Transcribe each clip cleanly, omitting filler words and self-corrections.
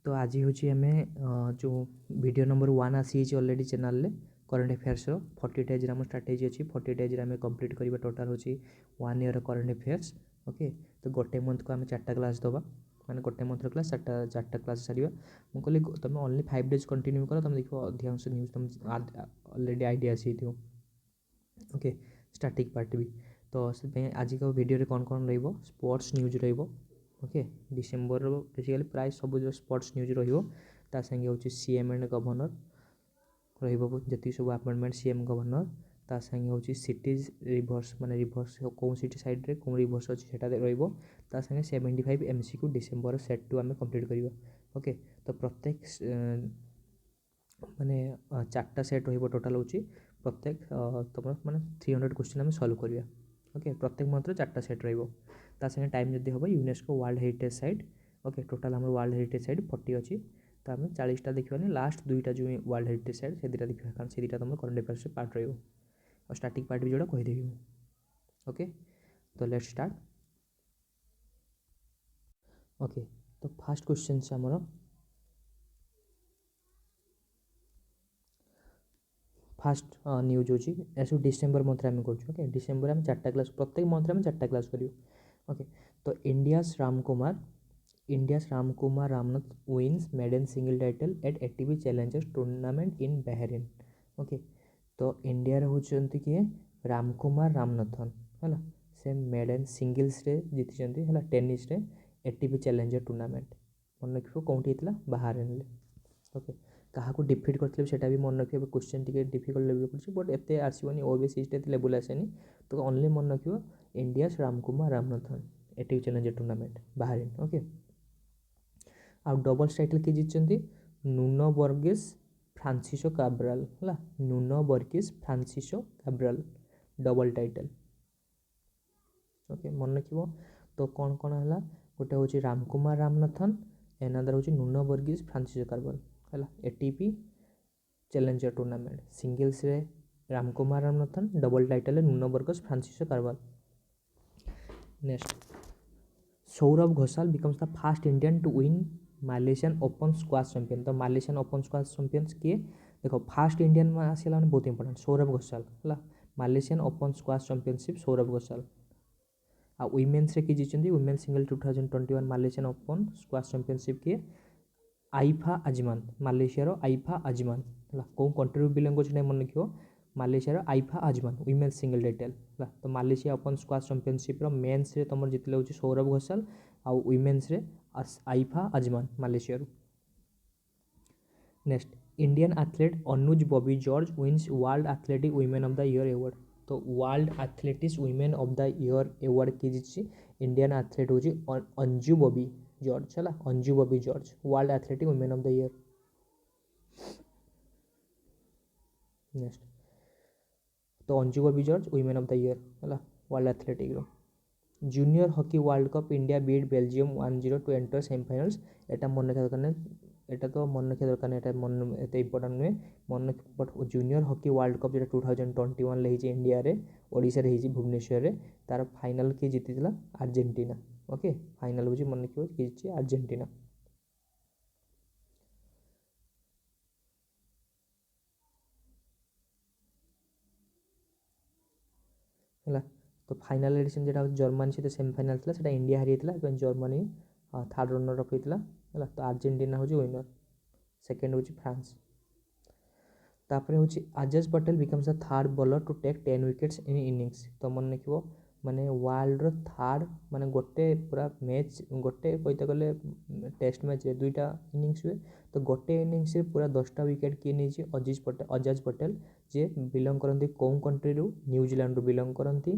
तो आज हूँ आम जो वीडियो नंबर 1 आसी already channel current affairs 40 days आम स्ट्राटेजी अच्छी 40 डेज आम कंप्लीट करवा टोटाल हूँ 1 ईयर करंट अफेयर्स। ओके, तो गोटे मंथ को आम 4टा क्लास दबा मैंने गोटे मंथर क्लास चार्टा क्लास सारे मुझे कहली तुम ओनली 5 डेज कंटिन्यू कर तुम देखो अधिकांश न्यूज तुम अलरेडी आइडिया आसी। ओके, स्टार्टिंग पार्ट भी तो आज का वीडियो कौन कौन रही स्पोर्ट्स न्यूज रही। ओके, डिसेम्बर बेसिकली प्राय सब जो स्पोर्ट्स न्यूज रा संगे हूँ सीएम एंड गवर्नर रही सब अपॉइंटमेंट सीएम गवर्नर ता संगे हूँ सिटीज रिभर्स माने रिभर्स कौन सिटी साइड रे कौन रिभर्स अच्छी से ता संगे 75 एमसीक्यू डिसेम्बर सेट टू आम कंप्लीट करवा। ओके, तो प्रत्येक माने 4टा सेट टोटाल हूँ प्रत्येक तुम माने 300 क्वेश्चन आम सल्व करवा। ओके, प्रत्येक मंथर 4टा सेट रही टाइम जब हम UNESCO world heritage site. Okay, total आम वर्ल्ड हेरिटेज साइट 40 अच्छी तो आम 40टा देखा लास्ट 2टा जो वर्ल्ड हेरिटेज साइट से दुटा देखा कारण से दुटा तुम करंट अफेयर्स पार्ट रही और स्टार्टिंग पार्ट भी जोड़ा कहीदेवी। ओके, तो लेट्स स्टार्ट। ओके, तो फास्ट क्वेश्चन से आमर फास्ट न्यूज होची ऐसे डिसेम्बर मंथ आम कर। ओके, डिसेम्बर आम 4टा क्लास प्रत्येक मंथ आम 4टा क्लास कर। ओके, तो India's Ramkumar Ramnath wins maiden single title at ATP challengers tournament in Bahrain. Okay, तो इंडिया होती किए रामकुमार रामनाथन है से मेडन सिंगल्स रे जीति है टेनिस रे एटीपी चैलेंजर टूर्नामेंट मन रख कौटी होता बहरीन। ओके, क्या डिफिट करते सेटा भी मन रखिए क्वेश्चन टी डिफिकल्ट लेवल पड़े बट एत आसोनी ओबीसी लेवल आसेनी तो ओनली मन रख India Ramkumar Ramanathan ATP challenger tournament Bahrain. Okay, आ डबल्स टाइटल किए जीति नुनो बर्गेस फ्रांसिसो काब्राल है Nuno Borges Francisco Cabral double title. Okay, मन रख तो कौन कौन है गोटे हूँ रामकुमार रामनाथन एनादर हूँ नुनो बर्गेस फ्रांसिसो काब्राल है एटीपी चैलेंजर टूर्नामेंट सिंगल्स रे Ramkumar Ramanathan double title Nuno Borges Francisco Cabral. Next, Saurabh Ghosal becomes the first Indian to win Malaysian open squash champion. तो मालेशियन ओपन स्क्वाश चैंपियंस किए देखो फर्स्ट इंडियन में आसला बहुत इंपोर्टेंट सौरभ घोषाल है Malaysian open squash championship Saurabh Ghosal. आ women's रे जीति women single 2021 Malaysian open squash championship किए Aifa Azman Malaysia Aifa Azman है कौ कंट्री बिलंग कर मन रख Malaysia Aifa Azman women's single title है। तो Malaysia open squash championship men's रे तुम जितले हूँ सौरभ घोषाल आउ विमेन्स रे Aifa Azman Malaysia. Next, Indian athlete Anju Bobby George wins world athletic women of the year award. तो world athletics women of the year award किए जीति इंडियन एथलीट हूँ अंजू बॉबी जॉर्ज है Anju Bobby George world athletic women of the year. Next, तो Anju Bobby George women of the year है world athletic junior hockey world cup India beat Belgium 1-0 to enter semifinals. एटा मन रखा दरकार एटा तो मन रखा दरकार एटा मन एत इंपोर्टेंट नुहे मन but junior hockey world cup जो 2021 इंडिया रे ओडिशा रे भुवनेश्वर रे तार फाइनल किए जीति अर्जेंटीना। ओके, फाइनल हूँ मन रखिए किए जीति अर्जेंटीना। है तो फाइनल एडिशन जो जर्मनी सहित सेमीफाइनल था इंडिया हारी जर्मनी थर्ड रनर अप होता है तो अर्जेंटीना हूँ विनर सेकेंड हूँ फ्रांस। तापर हूँ Ajaz Patel becomes the third bowler to take 10 wickets in innings. तो मन रख माने वर्ल्ड थर्ड माने गोटे पूरा मैच गोटे कहते गले टेस्ट मैच रे 2टा इनिंग्स हुए तो गोटे इनिंग्स रे पूरा 10टा विकेट किए नहीं अजाज पटेल जे बिलंग करती कौन कंट्री रू न्यूजीलैंड रू बिलंग करती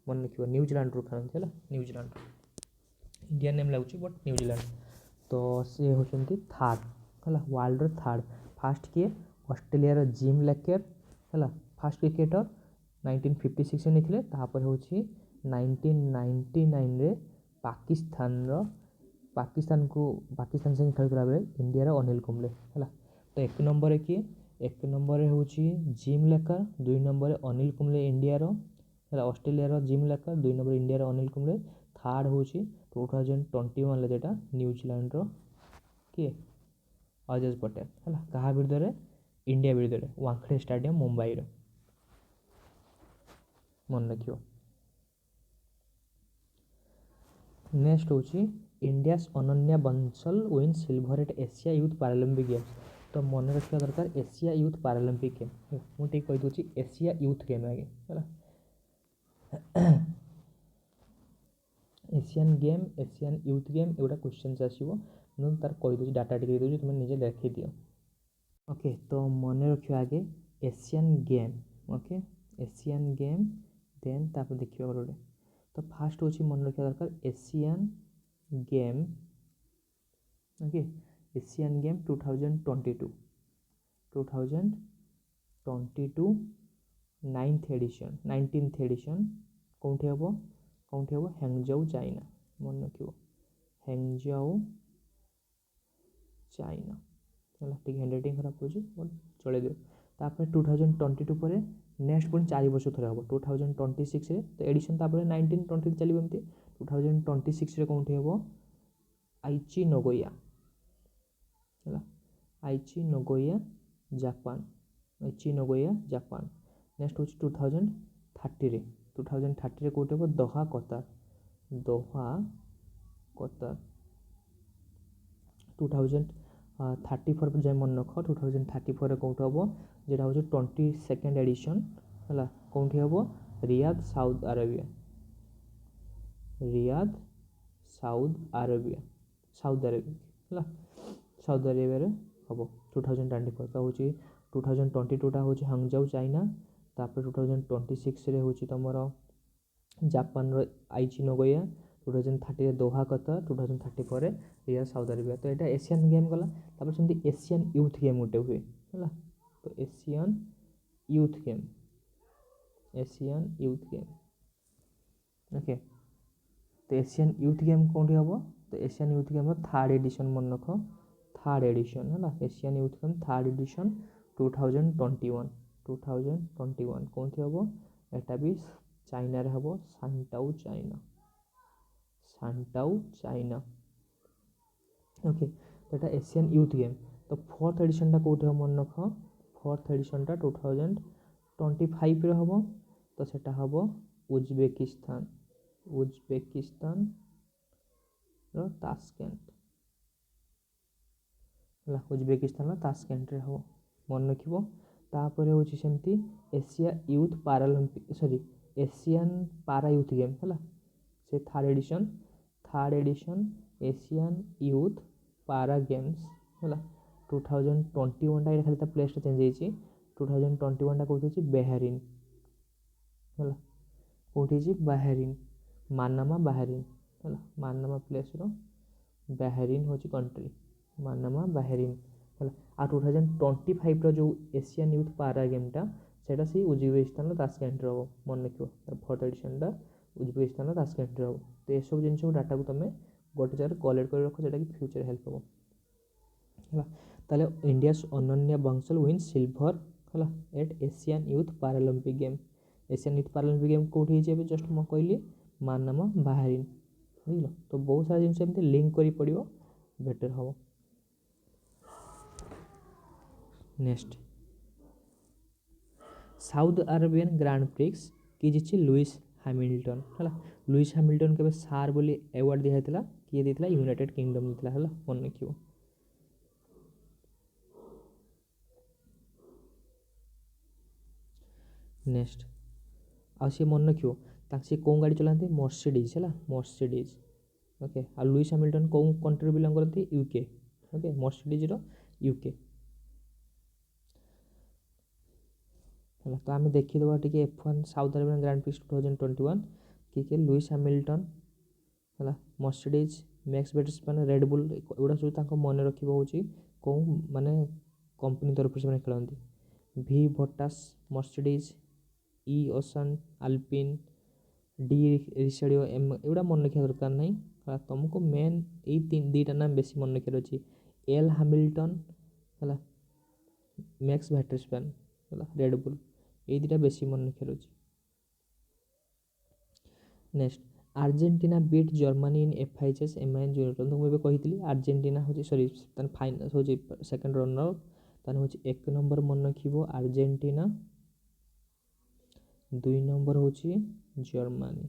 मन रख न्यूजीलैंड रू खेलती है न्यूजीलैंड इंडिया नेम लगुच बट न्यूजीलैंड। तो सी होती थर्ड है वर्ल्ड थर्ड फास्ट किए ऑस्ट्रेलिया जिम लेकेर है फास्ट क्रिकेटर 1956 नहीं तापर हूँ 1999 रे पाकिस्तान से खेलुला बेले इंडिया अनिल कुंबले है। तो 1 नंबर किए 1 नंबर हूँ Jim Laker 2 number Anil Kumble India है Australia Jim Laker 2 number India Anil Kumble third हूँ 2021 जेटा न्यूजीलैंड किए ଅଜୟ ପଟେଲ ହେଲା। କାହା ବିରୁଦ୍ଧରେ? ଇଣ୍ଡିଆ ବିରୁଦ୍ଧରେ, ୱାଙ୍ଗଖେଡ଼େ ଷ୍ଟାଡିୟମ୍ ମୁମ୍ବାଇର, ମନେ ରଖିବ। ନେକ୍ସଟ ହେଉଛି India's Ananya Bansal win silver at Asia youth Paralympic games. ତ ମନେ ରଖିବା ଦରକାର ଏସିଆ ୟୁଥ୍ ପାରାଲିମ୍ପିକ୍ ଗେମ୍, ମୁଁ ଟିକେ କହିଦେଉଛି ଏସିଆ ୟୁଥ୍ ଗେମ୍ ଆଗେ ହେଲା। Asian game, Asian youth game एगुड़ा क्वेश्चन आसो, मुझे तार कहीदे डाटा टी देदी तुम निजे देखी दियो। ओके तो मन रख आगे Asian game, okay Asian game then तापर देखिए गोटे तो फास्ट हूँ मन रखा दरकार Asian game, okay Asian game 2022 19th edition कौटी हम हैंगजाउ चाइना, मन रखियो हैंगजाउ चाइना है। ठीक हैंडराइटिंग खराब हो चले दियो। तापर 2022 पर नेक्स्ट पुणी 4 वर्ष थे हम 2026 तो एडिशन तापर 1920 चलो एमती 2026 कौटी हम आइची नगोया है, Aichi Nagoya Japan, Aichi Nagoya Japan. Next हूँ 2030 कौटे हम दोहा कतार, दोहा कतार 2034 जाए मन रख 2034 कौट हम जेटा हूँ 22nd एडिशन है, कौटी हम Riyadh south Arabia, Riyadh south Arabia, south Arabia है, साउथ अरेबिया हम 2024 तो हूँ 2022 टा हूँ हांगजाउ चाइना, तापर 2026 हूँ तुम जापान आइची नगोया, 2030 दोहा कतार, 2034 रियाद साउथ अरेबिया। तो यहाँ एशियन गेम गला। तापर सेमती एशियन यूथ गेम गोटे हुए है, तो Asian youth game, Asian youth game okay तो एशियन यूथ गेम कौटी हम तो Asian youth game 3rd addition मन रख 3rd एडिशन है, Asian youth game 3rd edition 2021 कौटी हम एटा भी चाइना रे हम Shantou China, Shantou China okay तो यहाँ एशियन यूथ गेम। तो 4th एडिशन टा कौटे हम मन रख 4th एडिशन टा 2025 रे हम, तो सेटा हम उज्बेकिस्तान, उज्बेकिस्तान रो ताशकेंट है, उज्बेकिस्तान ताशकेंट रे हम मन रख। तापर हूँ सेमती एशिया यूथ पारालिम्पिक सॉरी एशियन पारा यूथ गेम है से 3rd एडिशन एशियन यूथ पारा गेम्स है 2021 टा खाली प्लेस चेंज हो 2021 टा कौटी बेहरीन है, कौटी बाहरीन मानामा बाहरीन है, मानामा प्लेस रो बाहरीन हूँ कंट्री, मानामा बाहरीन है। आ 2025 रो जो एशियन यूथ पारा गेमटा सेटा से उज्बेकिस्तान ताशकेंट रो मन रखियो, 4th एडिशन टा उज्बेकिस्तान ताशकेंट रो। तो ये सब जिन डाटा को तुम गोटे जगह कलेक्ट कर रख जोटा कि फ्यूचर हेल्प हम है। ताले India's Ananya Bansal win silver है at Asian youth Paralympic game, Asian youth Paralympic game कौटी जस्ट मैं कहली मानामा बाहरीन बुझल। तो बहुत सारा जिन लिंक कर पड़ो बेटर हम। Next south Arabian Grand prix कि जी लुइस हैमिल्टन है, लुइस हैमिल्टन के सार बोली अवार्ड दिखाई किए देता यूनाइटेड किंगडम देता है मन रखियो। नेक्स्ट आ सी मन रखियो सी कौ गाड़ी चलाते मर्सिडीज है, मर्सिडीज ओके। आ लुइस हैमिल्टन कौ कंट्री बिलोंग करते यूके, ओके मर्सिडीज रो यूके है। तो आम देखीदे टी F1 South Arabian Grand Prix 2021 किए लुइस हैमिल्टन है, मर्सिडीज मैक्स वर्स्टेपन रेडबुल एगुड़ा सब मन रखा हूँ कौ माने कंपनी तरफ से खेलती V Bottas Mercedes E Ocon Alpine D Ricciardo M एगुड़ा मन रखा दरकार ना। तुमको मेन ये दीटा नाम बेसी मन रखार अच्छी एल हैमिल्टन है, मैक्स वर्स्टेपन है रेडबुल ये दुटा बेसी मन रखार अच्छी। Next Argentina beat Germany in FIHS M junior तो मुझे कही आर्जेंटीना हूँ सरी फाइनाल हूँ सेकेंड रनर ताने हूँ एक नंबर मन रखिबो आर्जेंटीना 2 नंबर हूँ जर्मनी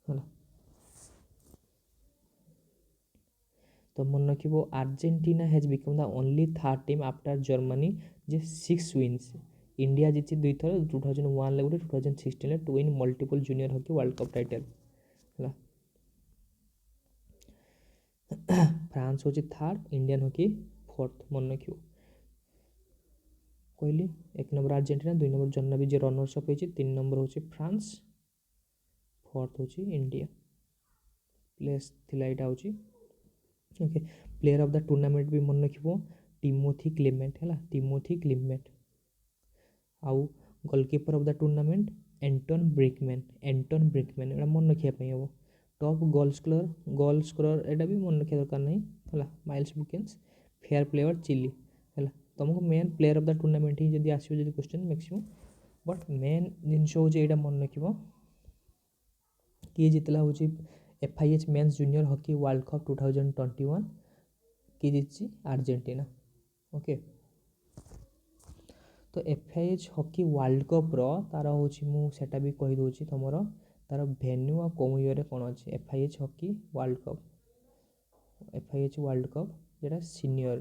है तो मन रखिबो Argentina has become the only third team after Germany जे 6 विन्स इंडिया जीती 2 थर 2001 ले 2016 ले to win multiple junior hockey world cup title है फ्रांस हूँ थर्ड इंडियन हॉकी फोर्थ मन रखिबो कहली 1 नंबर आर्जेंटीना 2 नंबर जर्मनी जे रनर्स अप होती 3 नंबर हूँ फ्रांस फोर्थ हूँ इंडिया प्लेस थिला एटा हूँ okay player of the tournament भी मन रखिबो टिमोथी क्लेमेंट है टिमोथी क्लेमेंट आउ गोलकीपर ऑफ द टूर्नामेंट एंटन ब्रिकमैन एटा मन रखापी हम टॉप गोल स्कोरर एटा भी मन रखा दरकार नहीं है Miles Bukkens fair player Chile है तुमको men player of the tournament ही जब आसो क्वेश्चन मैक्सिमम बट मेन जिनस हूँ यहाँ मन रख किए जितला हूँ FIH men's junior hockey world cup 2021 किए जीति आर्जेंटीना ओके तो FIH हॉकी वर्ल्ड कप तार हूँ मुझे भी कहीदे तुम तार भेन्यू आ कौ ईयर कौन अच्छे FIH हॉकी वर्ल्ड कप जोटा सीनियर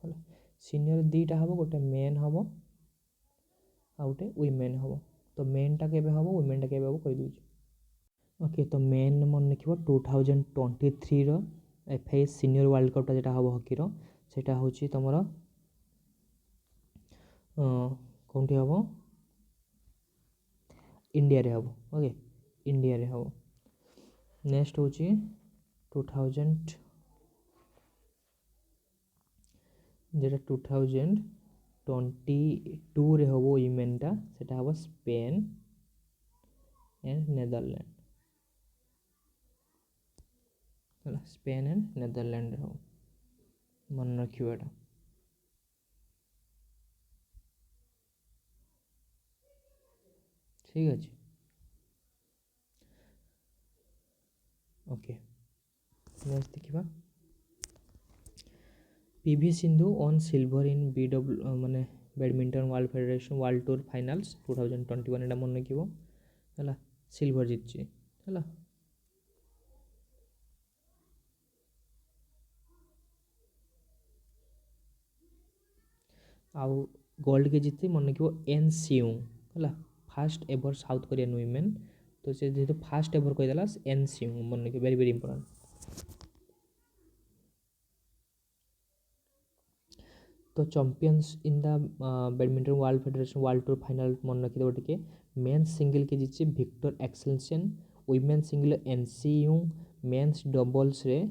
है सीनियर दीटा हम गोटे मेन हम आ गए वुमेन हम तो मेनटा के हम वुमेनटा के हम कहीदे ओके तो मेन मन रख 2023 FIH सीनियर वर्ल्ड कपटा जोटा हम हॉकी सेटा हूँ तुम कौटी हम इंडिया रे हम ओके इंडिया रे हम नेक्स्ट हूँ 2000 जेटा 2022 रे हम वुमेनटा सेटा हम Spain and Netherland Spain and Netherland हम मन रखियो एटा ठीक अच्छे ओके नेक्स्ट देखा PV Sindhu won silver in BW माने badminton world federation world tour finals 2021 एटा मन रखिबो है सिल्वर जीतची है आउ गोल्ड के जीती मन रखिबो एन सिउंग है fast ever South Korean women तो से जेहेतु फास्ट एवर कहीदेला एन सिउंग मन रखिए वेरी वेरी इंपोर्टेंट तो champions in the badminton world federation world tour final मन रखिदेव टे मेन्स सिंगल के जीति Victor Axelsen women single An Seung men's doubles रे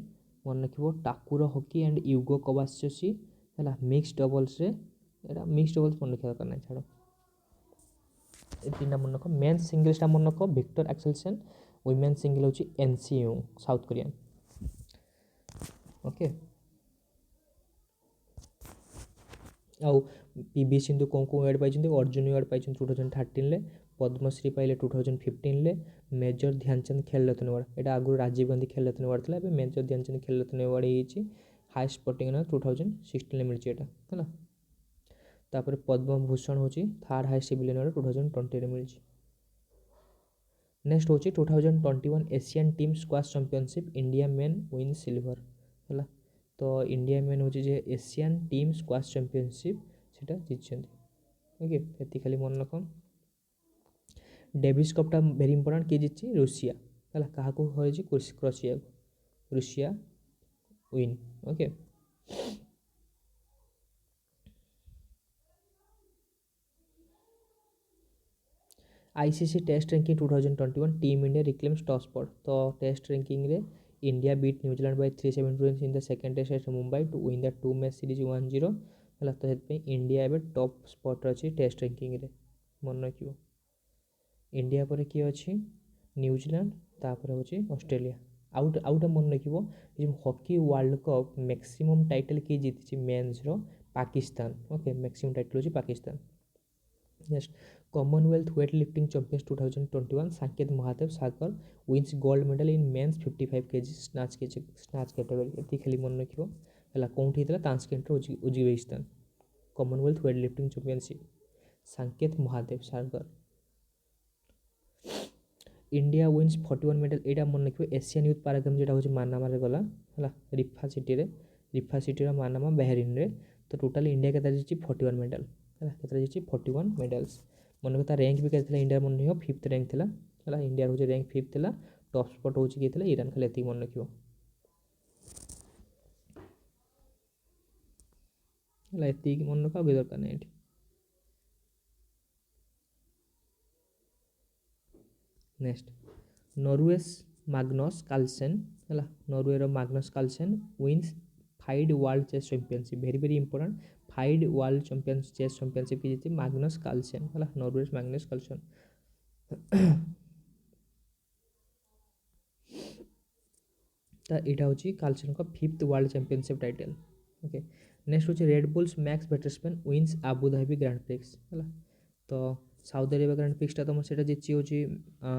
मन रखिबो टाकुरो हॉकी एंड यूगो कवास्योशी है मिक्स डबल्स रे एटा मिक्स डबल्स मन रखा दरकार ना छाड़ तीन मन रख मेन्स सिंगल्सटा मन रख विक्टर एक्सेलसन वुमेन सिंगल हूँ एनसीयूंग साउथ कोरियन ओके आउ PV सिंधु कौन कौन अवार्ड पाई अर्जुन अवार्ड पाई 2013 पद्मश्री पाइले 2015 मेजर ध्यानचंद खेल रत्न अवार्ड यहाँ आगुरी राजीव गांधी खेल रत्न अवार्ड था मेजर ध्यानचंद खेल रत्न अवार्ड ये हाईएस्ट स्पोर्टिंग 2016 मिली है तापर पद्म भूषण हूँ थर्ड हाईएस्ट सिविलियन अवार्ड 2020 मिली नेक्स्ट हूँ 2021 Asian team squash championship India main win silver है तो इंडिया मेन हूँ एशियन टीम स्क्वाश चैंपियनशिप से जीति ओके ये खाली मन रख डेविस कपटा वेरी इंपोर्टेंट किए जीति रूसिया है क्या Croatia Russia win okay ICC test ranking 2021 team India reclaims top spot तो टेस्ट रैंकिंग रे India beat New Zealand by 370 runs in the second test at Mumbai to win the 2 match series 1-0 है तो से India एवं top spot अच्छी test ranking रे मन रख इंडिया पर किए अच्छी न्यूजीलैंड तापर हूँ ऑस्ट्रेलिया आउटा मन रख hockey world cup maximum title किए जीति मेन्स रो पाकिस्तान ओके मैक्सिमम टाइटल हूँ Pakistan next Commonwealth weightlifting champions 2021 Sanket Mahadev Sagar wins gold medal in men's 55 kg snatch category ଏତିକି ଖାଲି ମନେ ରଖିବ ହେଲା କେଉଁଠି ହେଇଥିଲା ତାସ୍କେଣ୍ଟର Uzbekistan Commonwealth weightlifting championship Sanket Mahadev Sagar India wins 41 medal ଏଇଟା ମନେ ରଖିବ ଏସିଆନ୍ ୟୁଥ୍ ପାରାଗେମ୍ যেটা ହେଉଛି ମାନାମାରେ ଗଲା ହେଲା ରିଫା ସିଟିର ମାନାମା ବାହାରିନରେ ତ ଟୋଟାଲି ଇଣ୍ଡିଆ କେତେ ଜିତିଛି 41 ମେଡାଲ ହେଲା କେତେ ଜିତିଛି 41 ମେଡାଲ୍ସ ମନେ ତା ର୍ୟାଙ୍କ ବି କେତେ ଥିଲା ଇଣ୍ଡିଆର ମନେ ରଖିବ 5th ର୍ୟାଙ୍କ ଥିଲା ହେଲା ଇଣ୍ଡିଆର ହେଉଛି ର୍ୟାଙ୍କ 5th ଥିଲା ଟପ୍ ସ୍ପଟ୍ ହେଉଛି କିଏ ଥିଲା ଇରାନ ଖାଲି ଏତିକି ମନେ ରଖିବ ହେଲା ଏତିକି ମନେ ରଖ ଆଉ କିଛି ଦରକାର ନାହିଁ ଏଠି ନେକ୍ସଟ ନରୱେସ୍ ମାଗ୍ନସ୍ କାଲସେନ୍ ହେଲା ନରୱେର Magnus Carlsen wins FIDE world chess championship very very important FIDE world chess championship की जीती मैग्नस कार्लसन है नॉर्वेज मैग्नस कार्लसन तो यहाँ हूँ कार्लसन का 5th world championship title okay next हूँ Red Bull's Max Verstappen wins Abu Dhabi grand prix है तो साउदी अरेबिया ग्रांड प्रिक्सटा तुम से जीति हूँ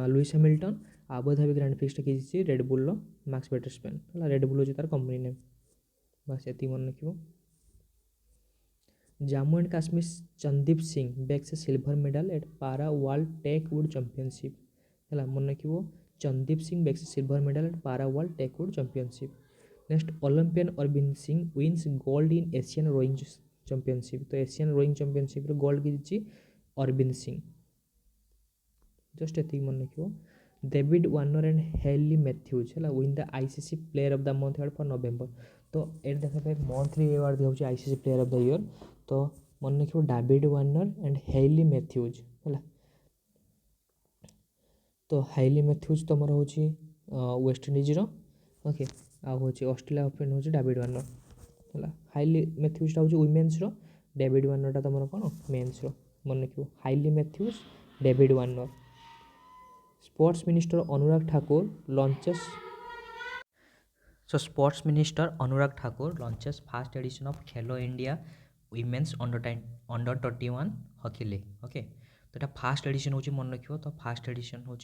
लुइस हैमिल्टन आबुधाबी ग्रांड प्रिक्सटा किए जीति रेड बुल मैक्स वेटरस्पेन है रेड बुल हूँ तार कंपनी नेम बस ये मन रख Jammu and Kashmir Chandeep Singh bags a silver medal at para world taekwondo championship है मन रख Chandeep Singh bags a silver medal at para world taekwondo championship next Olympian Arvind Singh wins gold in Asian rowing championship तो Asian rowing championship gold की Arvind Singh just ये मन रख David Warner and Hayley Matthews है win the ICC player of the month add for November तो ये देखा monthly award दिया ICC player of the year तो मन रख David Warner and Hayley Matthews है तो हेली मैथ्यूज तुम हूँ वेस्टइंडीजर ओके आहूँ ऑस्ट्रेलिया ओपन हूँ डेविड वार्नर है हाइली मैथ्यूजटा हूँ वुमेन्स डेविड वार्नरटा तुम कौन मेन्स मन रख Hayley Matthews David Warner sports minister Anurag Thakur launches sports minister Anurag Thakur launches first edition of Khelo India women's under 21 hockey league okay तो ये फर्स्ट एडिशन हूँ मन रख तो फर्स्ट एडिशन हूँ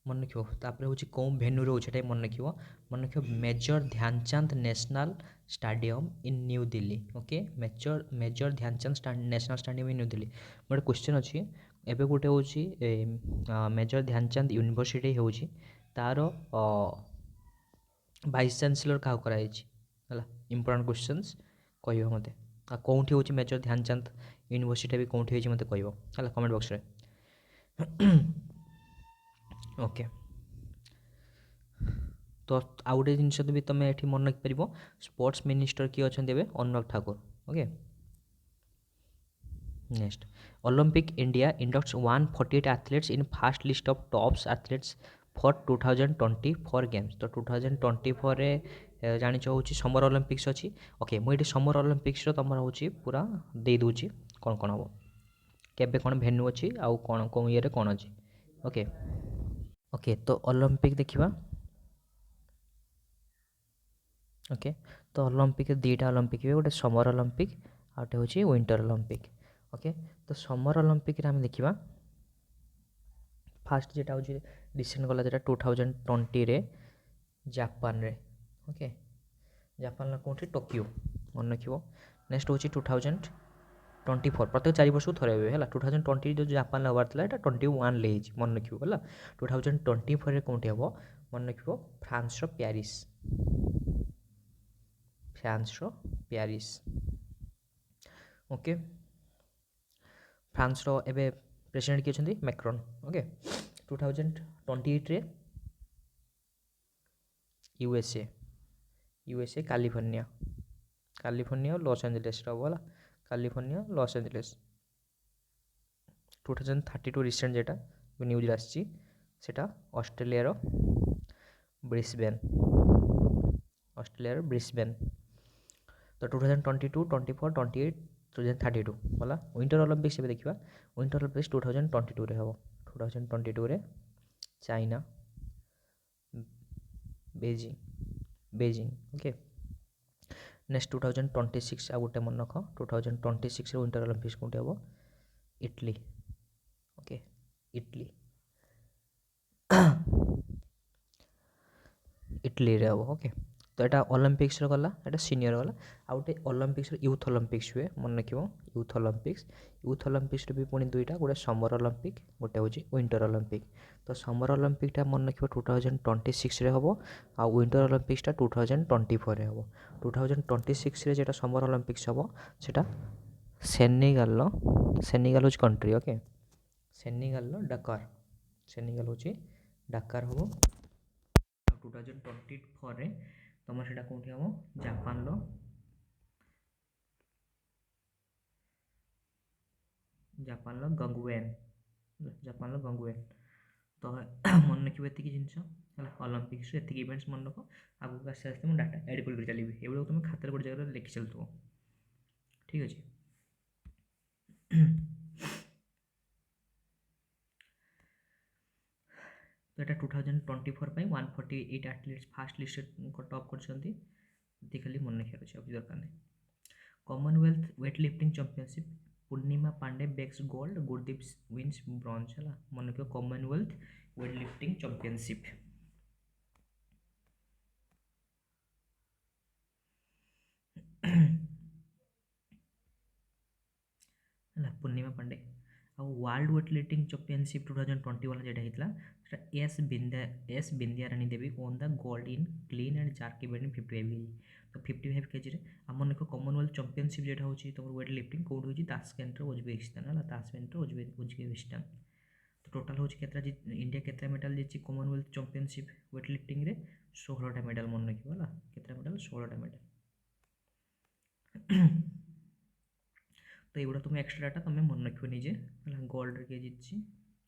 मन रख तापर हूँ कौ भेन्यू रोचे मन रख major Dhyanchand national stadium in New Delhi okay major Dhyanchand national stadium in New Delhi गोटे क्वेश्चन अच्छी एबे गोटे हूँ मेजर ध्यानचंद यूनिवर्सिटी हूँ तार वाइस चांसलर क्या कराई इंपोर्टेंट क्वेश्चंस कह मत कौटी हूँ मेजर ध्यानचंद यूनिवर्सिटी भी कौटी हो मत कह कमेंट बॉक्स रे ओके तो आउ गोटे जिन भी तुम ये मन रखिपर स्पोर्ट्स मिनिस्टर किए अच्छा Anurag Thakur okay next Olympic India inducts 148 athletes in first list of TOPS athletes for 2024 games तो 2024 रे जानिच हूँ समर ओलंपिक्स अच्छी ओके मुझे समर ओलंपिक्स तुम हूँ पूरा दे दूची कौन कौन हम केबे कौन भेन्यू अच्छी आउ कौन कौन ये कौन अच्छी ओके ओके तो ओलंपिक देखा ओके तो ओलंपिक दुईटा ओलंपिक भी गोटे समर ओलंपिक आउटे हूँ विंटर ओलंपिक ओके तो समर ओलंपिक आम देखा फास्ट जेटा हूँ रिसेंट गला जो 2020 रे जापान रे ओके जापान कौटी टोकियो मन रख नेक्स्ट हूँ 2024 प्रत्येक 4 वर्ष थे है 2020 जो जापान हबार था 21 ले मन रख है 2024 कौटी हम मन रख फ्रांस पेरिस ओके फ्रांस एबे प्रेसिडेंट किए छथि मैक्रोन ओके 2028 रे यूएसए कैलिफोर्निया लॉस एंजेलिस रहा कैलिफोर्निया लॉस एंजेलिस 2032 रिसेंट जेटा न्यूज आसी सेटा ऑस्ट्रेलिया ब्रिस्बेन तो 2022 24 28 2032 बोला विंटर ओलंपिक्स भी देखा विंटर ओलंपिक्स 2022 रे हम 2022 रे चाइना बेजिंग ओके नेक्स्ट 2026 आ गोटे मन रख 2026 विंटर ओलंपिक्स कौटी हम इटली ओके इटली इटली रे हम ओके तो यहाँ ओलंपिक्स गला यहाँ सीनियर गला आ गए ओलंपिक्स यूथ ओलंपिक्स हुए मन रख यूथ ओलंपिक्स भी पुणी दुईटा गोटे समर ओलंपिक गोटे हूँ विंटर ओलंपिक तो समर ओलंपिकटा मन रख 2026 हम आ विंटर ओलंपिक्सटा 2024 हम 2026 जो समर ओलंपिक्स हम से सेनेगाल हूँ कंट्री ओके सेनेगाल हूँ डाकार हम 2024 तुम से कौटी हम जापान गंगुएन तो मन रखिए ये जिनस ओलंपिक्स ये इवेंट्स मन रख आगे आस्ते आस्ते मुझे डाटा एड कर चलिए ये तुम खातर गोटे जगह लिखि चलुव ठीक अच्छे तो यहाँ 2024 148 एथलीट्स फास्ट लिस्ट टॉप कर खाली मन रखार अच्छे अभी दरकार नहीं Commonwealth weight lifting championship Purnima Pandey bags gold Gurdeep wins bronze है मन रख कॉमनवेल्थ वेट लिफ्टिंग चैंपियनशिप है पूर्णिमा पांडे आ वर्ल्ड वेट लिफ्टिंग चैंपियनशिप 2021 जो होता है S Bindyarani Devi won the gold in clean and jerk event in 55 KG तो 55 केजी आम मन कॉमनवेल्थ चैंपियनशिप जो हूँ तुम वेट लिफ्टिंग कौट हूँ तास्केंट उज्बेकिस्तान है तास्केंट उज्बेकिस्तान तो टोटाल हूँ के इंडिया के मेडल जीती कॉमनवेल्थ चैंपियनशिप वेट लिफ्टिंग रे 16टा मेडल मन रखा के मेडल 16टा मेडल तो ये तुम एक्सट्रा डाटा तुम मन रख निजे गोल्ड किए जीति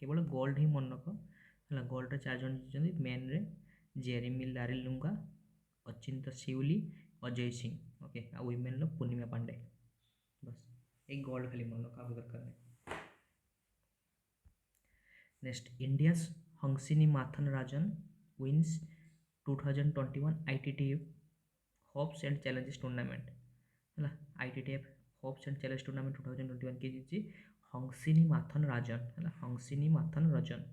केवल गोल्ड ही मन रख है गोल्ड 4 जन जीति मेन रे जेरेमी लारिलुंगा अचिंत शिवली अजय सिंह ओके आ विमेन पूर्णिमा पांडे बस एक गोल्ड खाली मन रख आगे दरकार नहीं next India Hansini Mathan Rajan wins 2021 ITTF hopes and challenges tournament है ITTF hopes and challenge tournament 2021 किए जीति हंसिनी माथन राजन है हंसिनी माथन राजन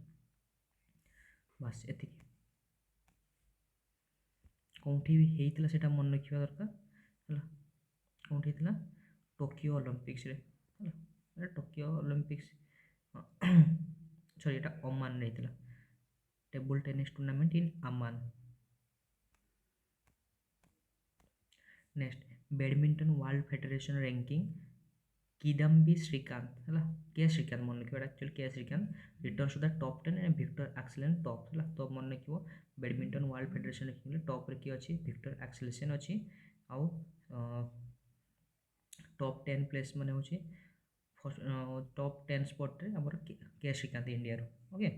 बस ये कौटी भी होता है मन रखा दरकार है कौटी होता टोकियो ओलंपिक्स है टोकियो ओलंपिक्स सॉरी ये ओमान रही table tennis tournament in Amman next badminton world federation ranking Kidambi Srikanth है के श्रीकांत मन रखिए actually K Srikanth returns to the top 10 and Viktor Axelsen top है तो मन रखिए badminton world federation ranking top रे किए अच्छी विक्टर एक्सेलेसन अच्छी आउ टॉप 10 प्लेस मैंने हूँ टॉप 10 स्पॉट रे हमर K Srikanth India okay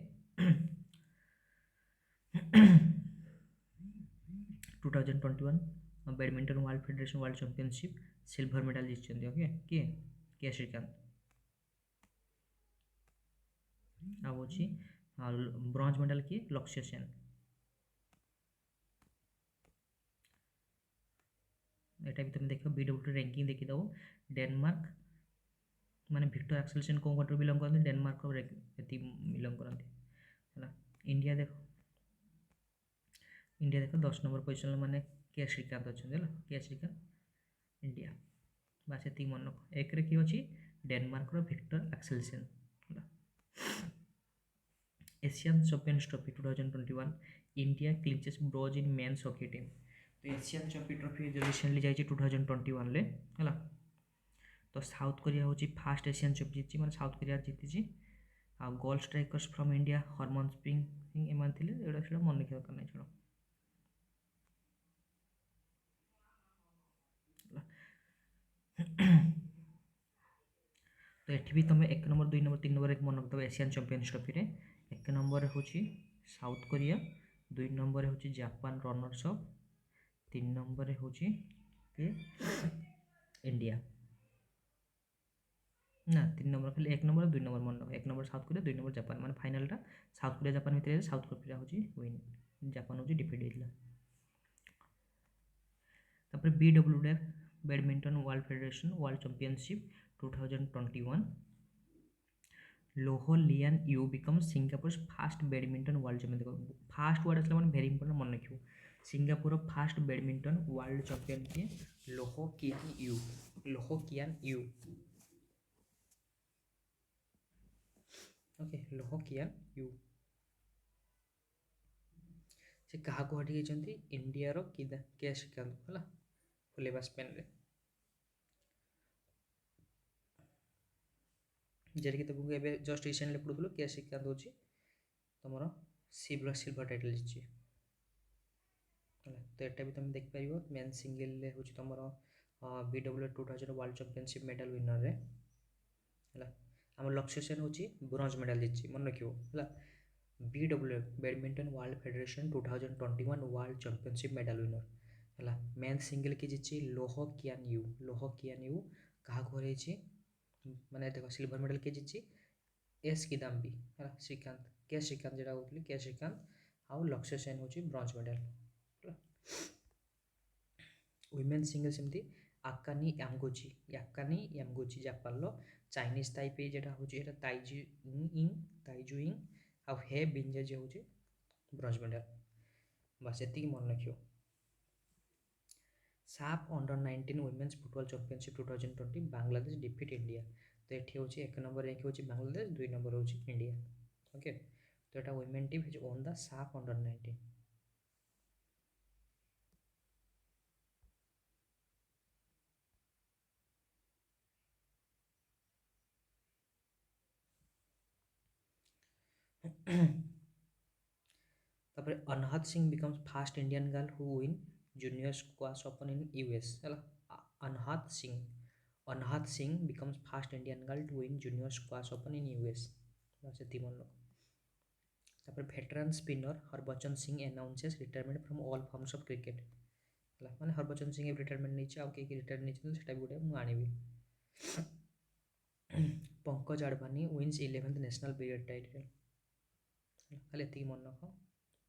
2021 badminton world federation world championship silver medal जीति ओके किए के श्रीकांत आ ब्रॉन्ज मेडल किए लक्ष्य सेन यहाँ भी तुम देख BWT रैंकिंग देखीदेव डेनमार्क माने विक्टर एक्सेलेसन कौन कंट्री बिलंग करते डेनमार्क बिलंग करते है इंडिया देख 10 नंबर पोजिशन माने के श्रीकांत अच्छा है के श्रीकांत इंडिया बस ये मन रख एक किए अच्छी Denmark Victor Axelsen Asian champions trophy 2021 India clinches bronze in men's hockey team तो एशियन चैंपियन ट्रॉफी जो रिसेंटली जाइए 2021 है तो साउथ कोरिया हूँ फास्ट एशियन चैंप जीति मैंने साउथ कोरिया जीति आ goal strikers from India Harmanpreet Singh एम थे ये मन रखा दरकार नहीं छाड़ तो ये भी तुम 1 नंबर 2 नंबर 3 नंबर एक मन रखिदेव एशियन चैंपियंस ट्रॉफी रे 1 नंबर हूँ साउथ कोरिया 2 नंबर हूँ जापान रनर्स अप 3 नंबर हूँ इंडिया ना 3 नंबर खाली 1 नंबर 2 नंबर मन रख 1 number South Korea 2 number Japan माने फाइनलटा साउथ कोरिया जापान भितर साउथ कोरिया हूँ विन जापान हूँ डिफिट होता तापर BWF badminton world federation world championship 2021 Loh Kean Yew become Singapore fast badminton world champion. देखो फास्ट वर्ड आसला मैंने भेरी इंपोर्टेंट मन रखियो। Singapore fast badminton world champion किए Loh Kean Yew. Loh Kean Yew okay Loh Kean Yew से क्या हटी India के श्रीकांत है फुलेवा स्पेन रे जेटिक तुमको ए जस्ट रिसेंटली पढ़ुलु के श्रीकांत हूँ तुम सिल्वर टाइटल जीति है तो यहाँ भी तुम देखिपर मेन सिंगल हूँ तुम BWA 2000 world championship medal winner है आम लक्ष्य सेन हूँ ब्रोंज मेडल जीति मन रखियो है BWA badminton world federation 2021 world championship medal winner है मेन सिंगल की जीति लोहो Kean Yew. Loh Kean you क्या माने देखो सिल्वर मेडल के जीति एस किदाम्बी है श्रीकांत के श्रीकांत जेटा कहते के श्रीकांत आउ लक्ष्य सेन हूँ ब्रोंज मेडल। वुमेन सिंगल सेमती आकानी यामगुची जापान चाइनीज ताइपे जेटा हूँ ताइजुइंग आउ हे बिंजे जे हूँ ब्रोंज मेडल बस ये मन रखियो। SAFF under 19 women's football championship 2020 Bangladesh defeat India. तो ये हूँ 1 नंबर रैंक हूँ बांग्लादेश 2 नंबर हूँ इंडिया ओके। तो यहाँ women team has won the SAFF under 19। तापर Anahat Singh becomes fast Indian girl who win junior squash open in US है Anahat Singh becomes fast Indian girl to win junior squash open in US बस ये मन रख। तापर वेटरान spinner Harbhajan Singh announces retirement from all forms of cricket है माने Harbhajan Singh retirement नहीं आउ किए रिटायर नहीं गोटे मुझे आनबी। Pankaj Advani wins 11th national billiard title खाली ये मन रख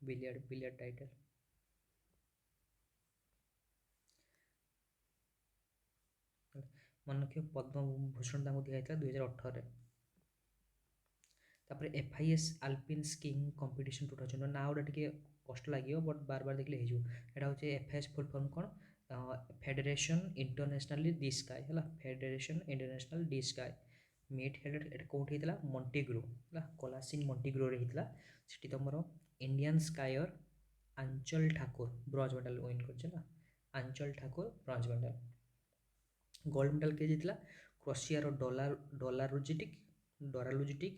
बिलियर्ड टाइटल। मन रखियो पद्म भूषण दिखाई 2018। तापर FIS आल्पिन स्कीइंग कंपटीशन 2000 ना गोटे टे कष्ट लगे बट बार बार देखले यहाँ हूँ FIS फुल फॉर्म कौन फेडरेशन इंटरनेशनल डी स्काई है federation international de ski meet held कौटी होता मॉन्टेग्रो है कोलासिन मॉन्टेग्रो होता से तुम Indian skier Aanchal Thakur bronze medal win कर Aanchal Thakur bronze medal. Gold medal किए जीतला क्रोएशियार डोरालुजिटिक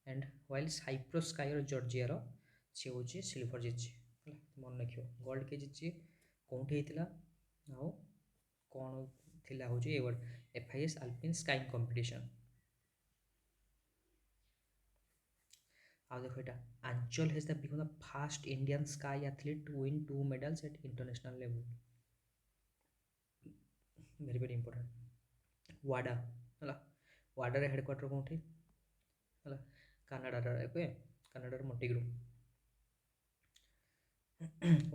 एंड व्हाइल साइप्रस स्कायर जॉर्जियार सी हूँ सिल्वर जीति मन रखियो। गोल्ड किए जीति कौटी होता आउ कौन थिला हूँ award FIS alpine skiing competition. आउ देखो यहाँ Aanchal has the become the fast Indian ski athlete to win 2 medals at international level very very important. वाडा है वाडार हेडक्वार्टर कौटी है कानाडार ओके कानाडार मॉन्टेग्रो।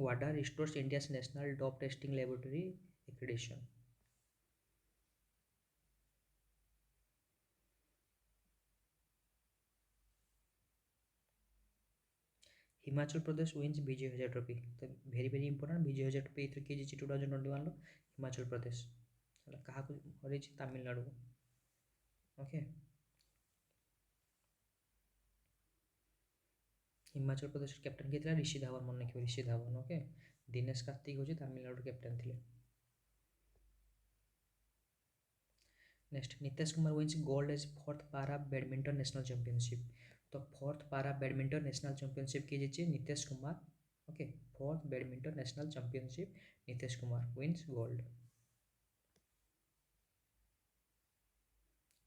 वाडा restores India's national dope testing laboratory accreditation. Himachal Pradesh wins Vijay Hazare trophy. तो very very important Vijay Hazare trophy ये किए जीति 2021 हिमाचल प्रदेश है क्या हर तमिलनाडु ओके। हिमाचल प्रदेश कैप्टन किए ऋषि धावन मन रखिए ऋषि धावन ओके। दिनेश कार्तिक हूँ तमिलनाडु कैप्टन थे। Next Nitesh Kumar wins gold as 4th para badminton national championship. तो 4th para badminton national championship किए जीतिए Nitesh Kumar okay. 4th badminton national championship Nitesh Kumar wins gold.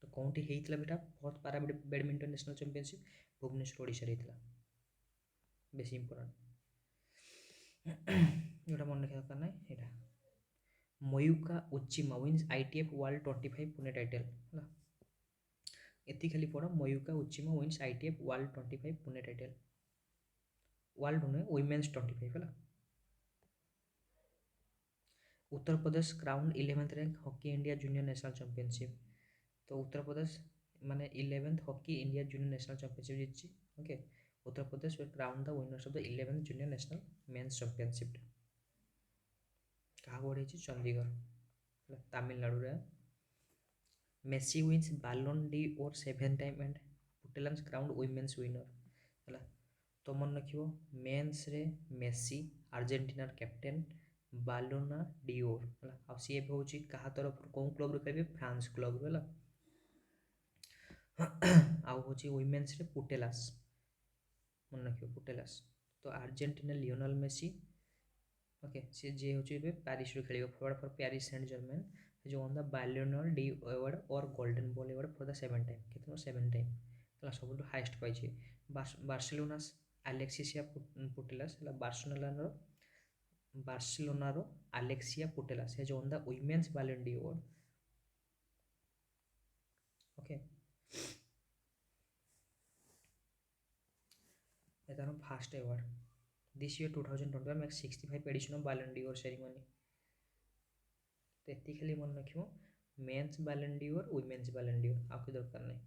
तो कौटी होता बेटा 4th para badminton national championship Bhubaneswar Odisha होता बेस इंपोर्टेंट जोटा मन रखा दरकार ना यहाँ Mayuka Uchijima wins ITF world 25 Pune title है ये खाली पढ़ Mayuka Uchijima wins ITF world 25 Pune title world नुहे वुमेन्स 25 है। Uttar Pradesh crown 11th rank hockey India junior national championship. तो उत्तर प्रदेश माने 11th hockey India junior national championship जीती। Okay, Uttar Pradesh crown the winners of the 11th junior national men's championship. क्या बढ़े चंडीगढ़ तमिलनाडु रे। Messi wins बालोन d'Or 7 time and Putellas crown women's winner है। तो मन रखियो मेन्स रे मेसी अर्जेंटीनार कैप्टेन बालोना डी ओर है। आ सी एबे होची कहा तरफ कौन क्लब रे खेबे फ्रांस क्लब रे है। आउ होची वुमेन्स रे पुटेलास मन रखियो पुटेलास। तो अर्जेंटीना लियोनेल मेसी ओके सी जे होची एबे पेरिस रे खेलियो forward for Paris Saint Germain जो ऑन द बालोनर डी अवार्ड और golden ball award for the 7 time कितना 7 टाइम हला सब हाईएस्ट पाइछे। बार्सिलोनास अलेक्सिया पुटेलास हला बार्सिलोनारो अलेक्सिया पुटेलास है जो on the women's Ballon d'Or award. Okay एतार first award this year 2021 makes 65 edition of Ballon d'Or award ceremony. तो ये खाली मन रखियो men's Ballon d'Or award women's Ballon d'Or award आउ कि दरकार नहीं।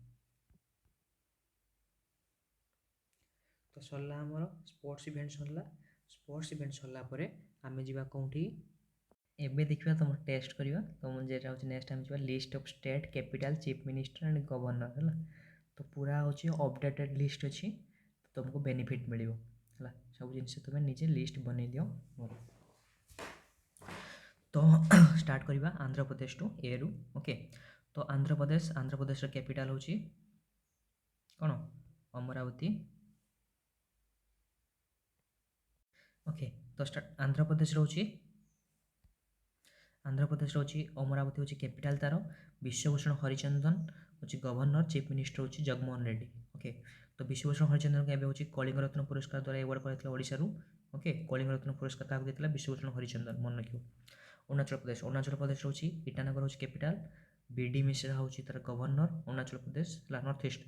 तो सरला हमर स्पोर्ट्स इवेंट सरला। स्पोर्ट्स इवेंट सरला परे आमे जिबा कोठी एबे देखिबा तुम टेस्ट करिवा तुम जेटा होची नेक्स्ट टाइम जिबा list of state capital chief minister and governor है। तो पूरा होची अपडेटेड लिस्ट अछि तो तुमको बेनिफिट मिलियो है। सब जिनसे तुम निजे लिस्ट बनै दियो। तो स्टार्ट करिवा आंध्र प्रदेश टू ए रु। ओके तो आंध्र प्रदेश रो कैपिटल होची कोन अमरावती। ओके तो स्टार्ट आंध्र प्रदेश रोची अमरावती होची कैपिटल तार। विश्वभूषण हरिचंदन होची गवर्नर चीफ मिनिस्टर होची जगमोहन रेड्डी। ओके तो विश्वभूषण हरिचंदन के होची कलिंग रत्न पुरस्कार द्वारा अवार्ड कराइतला ओडिसा रु। ओके कलिंग रत्न पुरस्कार काक देतला विश्वभूषण हरिचंदन मन रखियो। अरुणाचल प्रदेश होची ईटानगर होची कैपिटल। बीडी मिश्रा होची तार गवर्नर अरुणाचल प्रदेश ला नॉर्थ ईस्ट।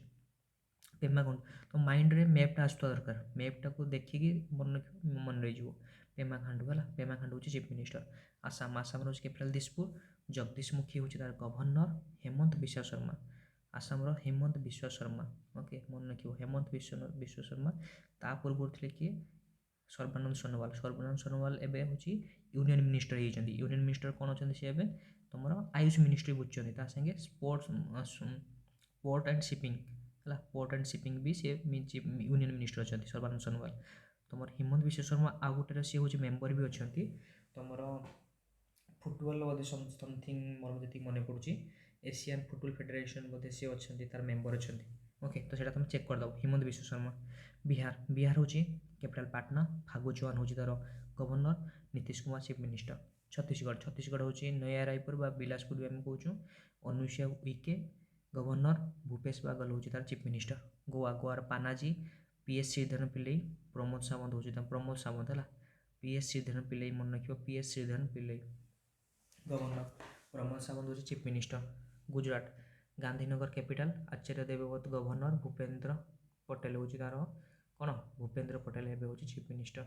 पेमाखंड तो माइंड रे मैपटा आसुवा दरकार मैपटा को देखिकी मन रही जीवो पेमाखंड है। पेमाखंड होची चीफ मिनिस्टर। आसाम रोज कैपिटल दिसपुर। जगदीश मुखी होची तार गवर्नर हेमंत बिश्व शर्मा। आसाम रो हेमंत बिश्व शर्मा। ओके मन रखियो हेमंत बिश्व शर्मा। ता पूर्व थे कि सर्बानंद सोनोवाल एबे होची यूनियन मिनिस्टर होइछन्ती। यूनियन मिनिस्टर कोन होछन्ती से एबे तमरो आयुष मिनिस्ट्री बुझछन्ती ता संगे पोर्ट एंड शिपिंग है। पोर्ट एंड शिपिंग भी से यूनियन मिनिस्टर अच्छा सर्बानंद सोनोवाल। तुम हेमंत बिश्व शर्मा आउ गोटे सी हूँ मेम्बर भी अच्छा तुम फुटबॉल बोधे समथिंग मोर जी मन पड़ी एशियन फुटबॉल फेडरेशन बोधे सी अच्छा तार मेम्बर अच्छा। ओके तो सीटा तुम चेक करदे हेमंत बिश्व शर्मा। बिहार हूँ कैपिटल पाटना। फागु चौहान हूँ तार governor. Nitish Kumar chief minister. Chhattisgarh हूँ नया रायपुर बा बिलासपुर भी आम कहूँ अनुसुईया उइके गवर्नर। भूपेश बागल हूँ तार चीफ मिनिस्टर। गोवार पानाजी पीएस श्रीधरन पिल्लई। प्रमोद सावंत हूँ प्रमोद सावंत है। पीएस श्रीधरन पिल्लई मन रखियो पीएस श्रीधरन पिल्लई गवर्नर। प्रमोद सावंत हूँ chief minister. Gujarat Gandhinagar capital Acharya Devvrat governor. Bhupendra Patel हूँ तार कौन भूपेन्द्र पटेल एवं हूँ चीफ मिनिस्टर।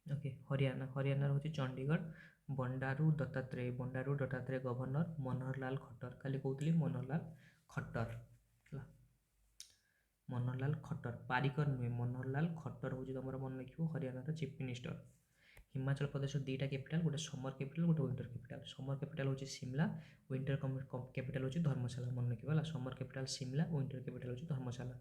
ओके हरियाणा हूँ चंडीगढ़। बंडारू दत्तात्रेय गवर्नर। मनोहर लाल खट्टर खाली कहते मनोहर लाल खट्टर पारिकर नुहे मनोहर लाल खट्टर हूँ तुम मन रखियो हरियाणा चीफ मिनिस्टर। हिमाचल प्रदेश दुईटा कैपिटल गोटे समर कैपिटल गोटे विंटर कैपिटल। समर कैपिटल हूँ शिमला विंटर कैपिटल हूँ धर्मशाला मन रखियो। Summer capital Shimla winter capital हूँ धर्मशाला।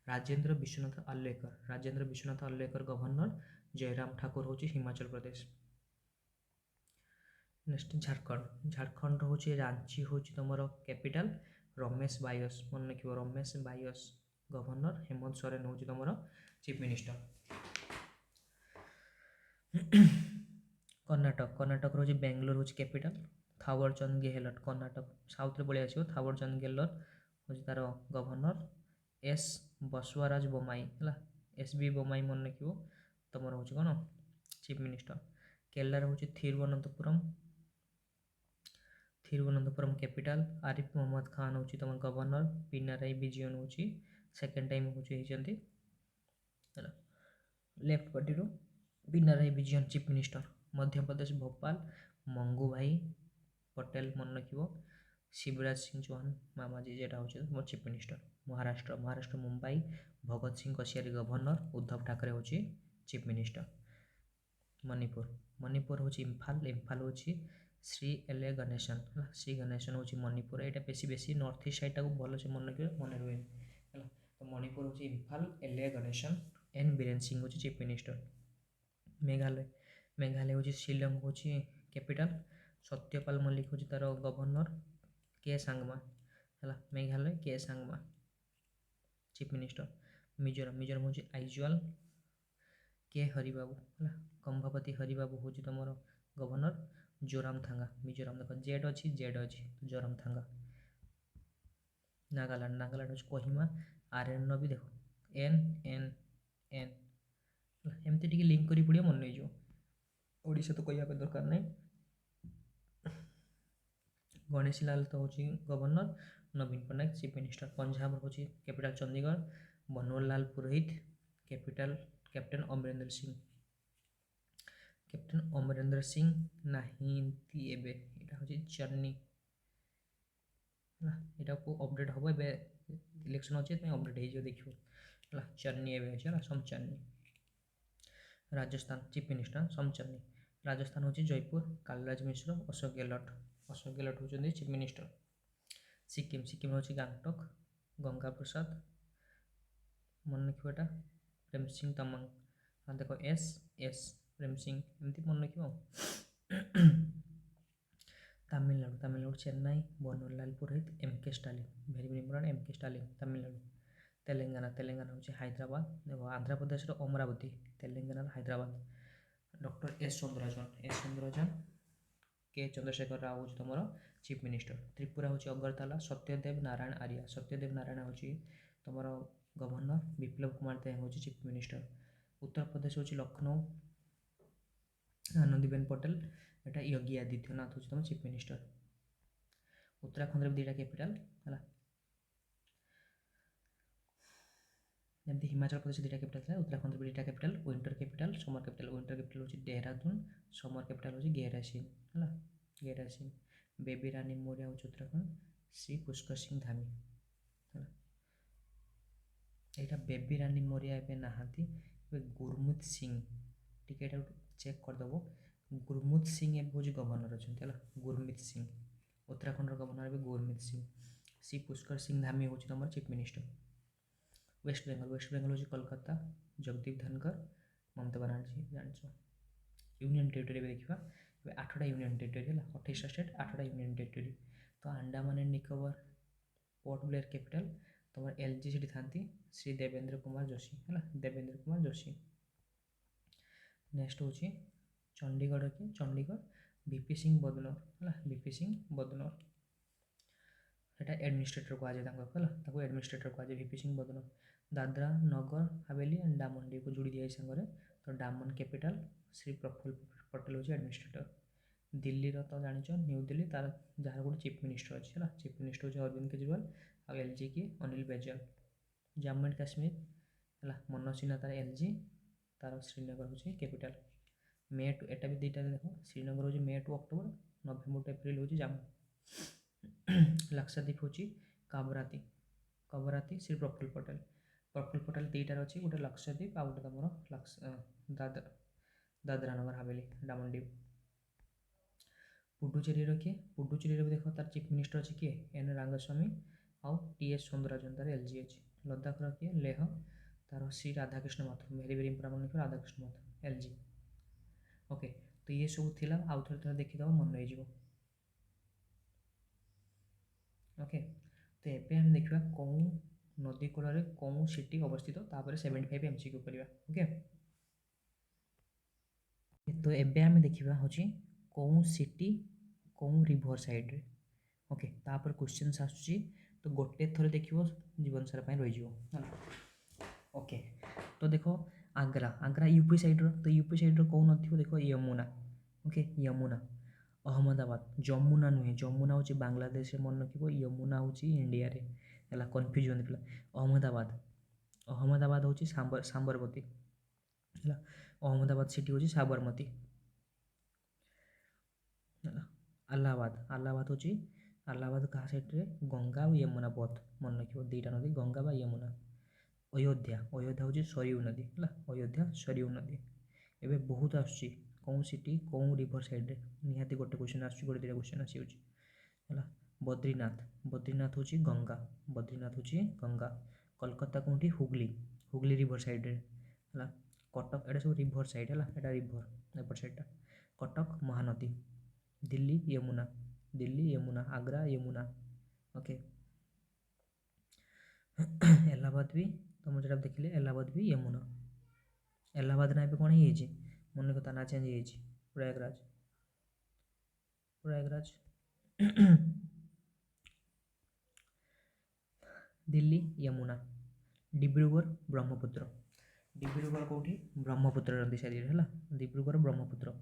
राजेंद्र विश्वनाथ अल्लेकर गवर्नर। जयराम ठाकुर हूँ हिमाचल प्रदेश। नेक्स्ट झारखंड हूँ रांची हूँ तुम कैपिटल। रमेश बायस मन रखियो रमेश बायस गवर्नर। हेमंत सोरेन हूँ तुम चीफ मिनिस्टर। कर्णाटक हूँ बेंगलोर हूँ कैपिटल। थावरचंद गेहलोत कर्णाटक साउथ रे पलि आसो। थावरचंद गेहलोत हूँ तार गवर्नर। एस बसवराज बोमाई है एस बी बोमाई मन रखियो तुम हूँ कौन चीफ मिनिस्टर। केरला हूँ थिरुवनंतपुरम कैपिटल। आरिफ मोहम्मद खान हूँ तुम गवर्नर। पिनाराई विजयन हूँ सेकेंड टाइम हूँ left party Pinarayi Vijayan chief minister. Madhya Pradesh Bhopal Mangubhai Patel मन रखिबो शिवराज सिंह चौहान मामाजी जेटा होचे मोर chief minister Maharashtra Mumbai Bhagat Singh Koshyari governor Uddhav Thackeray होची चीफ मिनिस्टर मणिपुर होची इम्फाल होची श्री एल ए गणेशन श्री गणेशन होची मणिपुर एटा बेसी नॉर्थ ईस्ट साइड टाको भल से मन रुहे तो मणिपुर होची Imphal L A Ganesan N Biren Singh होची चीफ मिनिस्टर मेघालय होची शिलंग होची कैपिटल सत्यपाल मल्लिक होची तार गवर्नर के सांगमा मेघालय के सांगमा चीफ मिनिस्टर मिजोरम होची आइजवाल के हरिबाबू है कंभापति हरिबाबू हूँ तुम गवर्नर जोराम थांगा मिजोरम देख जेड अच्छी तो जोराम थांगा नागालैंड हूँ कोहिमा आर भी देख एन एन एन एमती टी लिंक कर पड़े मन नहीं ओडिशा तो कहवा दरकार नहीं गणेश लाल तो हूँ गवर्नर नवीन पट्टनायक चीफ मिनिस्टर पंजाब हूँ कैपिटल चंडीगढ़ बनवार लाल पुरोहित कैप्टेन अमरेंद्र सिंह नाहिंती एबे एटा होची चन्नी एटा को अपडेट हम ए इलेक्शन अच्छे तो अपडेट हो देखियो चन्नी एबे है सम चन्नी राजस्थान चीफ मिनिस्टर सम चन्नी राजस्थान होची जयपुर कालराज मिश्र अशोक गहलोत होचंदी चीफ मिनिस्टर सिक्किम होची गांगटक गंगा प्रसाद मन रखिएटा प्रेम सिंह तमांग हाँ देख एस प्रेम सिंह एमती मन रख तमिलनाडु चेन्नई बनवारीलाल पुरोहित एम के स्टालिन भेरी इम्पोर्टेंट एम के स्टालिन तमिलनाडु तेलंगाना हूँ हैदराबाद देखो आंध्र प्रदेश अमरावती तेलंगाना हैदराबाद डॉक्टर एस चंद्रजन के चंद्रशेखर राव हूँ तुम चीफ मिनिस्टर त्रिपुरा हूँ अगरतला सत्यदेव नारायण आर्या हूँ तुम गवर्नर विप्लव कुमार देव हूँ चीफ मिनिस्टर उत्तर प्रदेश हूँ लखनऊ आनंदीबेन पटेल एटा योगी आदित्यनाथ हूँ तुम चीफ मिनिस्टर उत्तराखंड दुईटा कैपिटल है जमी हिमाचल प्रदेश दुईटा कैपिटल था उत्तराखंड दुईटा कैपिटल विंटर कैपिटल हूँ देहरादून समर कैपिटल हूँ गैरासिन बेबी रानी मौर्य हूँ उत्तराखंड श्री पुष्कर सिंह धामी है यहाँ बेबी रानी मौर्य ए नहांती गुरमुत सिंह टिके चेक करदेव गुरमुत सिंह एवं हूँ गवर्नर अच्छा गुरमित सिंह उत्तराखंड गवर्नर भी गुरमित सिंह श्री पुष्कर सिंह धामी हूँ तुम चीफ मिनिस्टर वेस्ट बेंगल हूँ कोलकाता जगदीप धनकर ममता बनर्जी जान यूनियन टेरिटोरी देखा 8टा यूनियन टेरिटोरी है 28टा स्टेट 8टा यूनियन टेरिटोरी तो अंडमान एंड निकोबर पोर्ट ब्लेयर कैपिटल तुम एलजी सी था श्री देवेंद्र कुमार जोशी नेक्स्ट हूँ चंडीगढ़ वीपी सिंह बदनोर एटा एडमिनिस्ट्रेटर कहुए एडमिनिस्ट्रेटर कहुए वीपी सिंह बदनोर दादरा नगर हवेली एंड डामन डी को जोड़ी दिया सांगे तो डामन कैपिटल श्री प्रफुल्ल पटेल हूँ एडमिनिस्ट्रेटर दिल्ली तो जाच न्यू दिल्ली तार जहाँ गोटे चीफ मिनिस्टर अच्छे है चीफ मिनिस्टर हूँ अरविंद केजरीवाल आ एलजी की अनिल बैजल जम्मू एंड काश्मीर है मनोज सिन्हा तार एलजी तार श्रीनगर हूँ कैपिटल मे टू एटा भी दुईटा देख श्रीनगर हूँ May to October November to April हूँ जम्मू लाक्षाद्वीप हूँ कवराती श्री प्रफुल्ल पटेल दुईटार अच्छी गोटे लाक्षाद्वीप आ गए तुम दादरा नगर हवेली डामन डीव पुडुचेरी भी देख तार चीफ मिनिस्टर अच्छे किए एन रंगस्वामी आउ टीएस सौंदरराजन तार एलजी अच्छे लद्दाख किए लेह तार Shri Radhakrishna Mathur very important Radhakrishna Mathur LG okay तो ये सब थिला आउ थे देखीद मन रही ओके तो ये आम देखा कौ नदी कूल कौ सिटी अवस्थित तापर 75 एमसीक्यू करवा ओके तो एबे आम देखा हूँ कौ सिटी कौ रिवर साइड रे ओके तापर क्वेश्चन आसूँ तो गोटे थर देख जीवन सारा रही ओके तो देख आग्रा यूपी साइड तो यूपी साइड कौ नदी देख यमुना ओके यमुना अहमदाबाद जमुना नुहे जमुना हूँ बांग्लादेश मन रख यमुना हूँ इंडिया रे है कन्फ्यूज होती पिला अहमदाबाद हूँ सांबरमती है अहमदाबाद सिटी हूँ साबरमती आलाहाबाद हूँ आलाहाबाद क्या साइड रे गंगा और यमुना बोथ मन रखियो दुईटा नदी गंगा बा यमुना। अयोध्या हूँ सरयू नदी है अयोध्या सरयू नदी। एबे बहुत आसुची कौन सिटी कौन रिवर साइड रे निहाती गोटे क्वेश्चन आसुची गोटे दुटा क्वेश्चन आसी है। बद्रीनाथ हूँ गंगा। कोलकाता कौटी हुगली रिवर साइड रे है। कटक एटा सब रिवर साइड है एटा रिवर एपट साइडटा। कटक महानदी। दिल्ली यमुना आग्रा यमुना। ओके इलाहाबाद भी तुम जो देखिले इलाहाबाद भी यमुना। इलाहाबाद ना कौन है मन को ना चेंज हो प्रयागराज दिल्ली यमुना। डिब्रूगढ़ ब्रह्मपुत्र कौटी ब्रह्मपुत्र नदी साइड है डिब्रूगढ़ ब्रह्मपुत्र।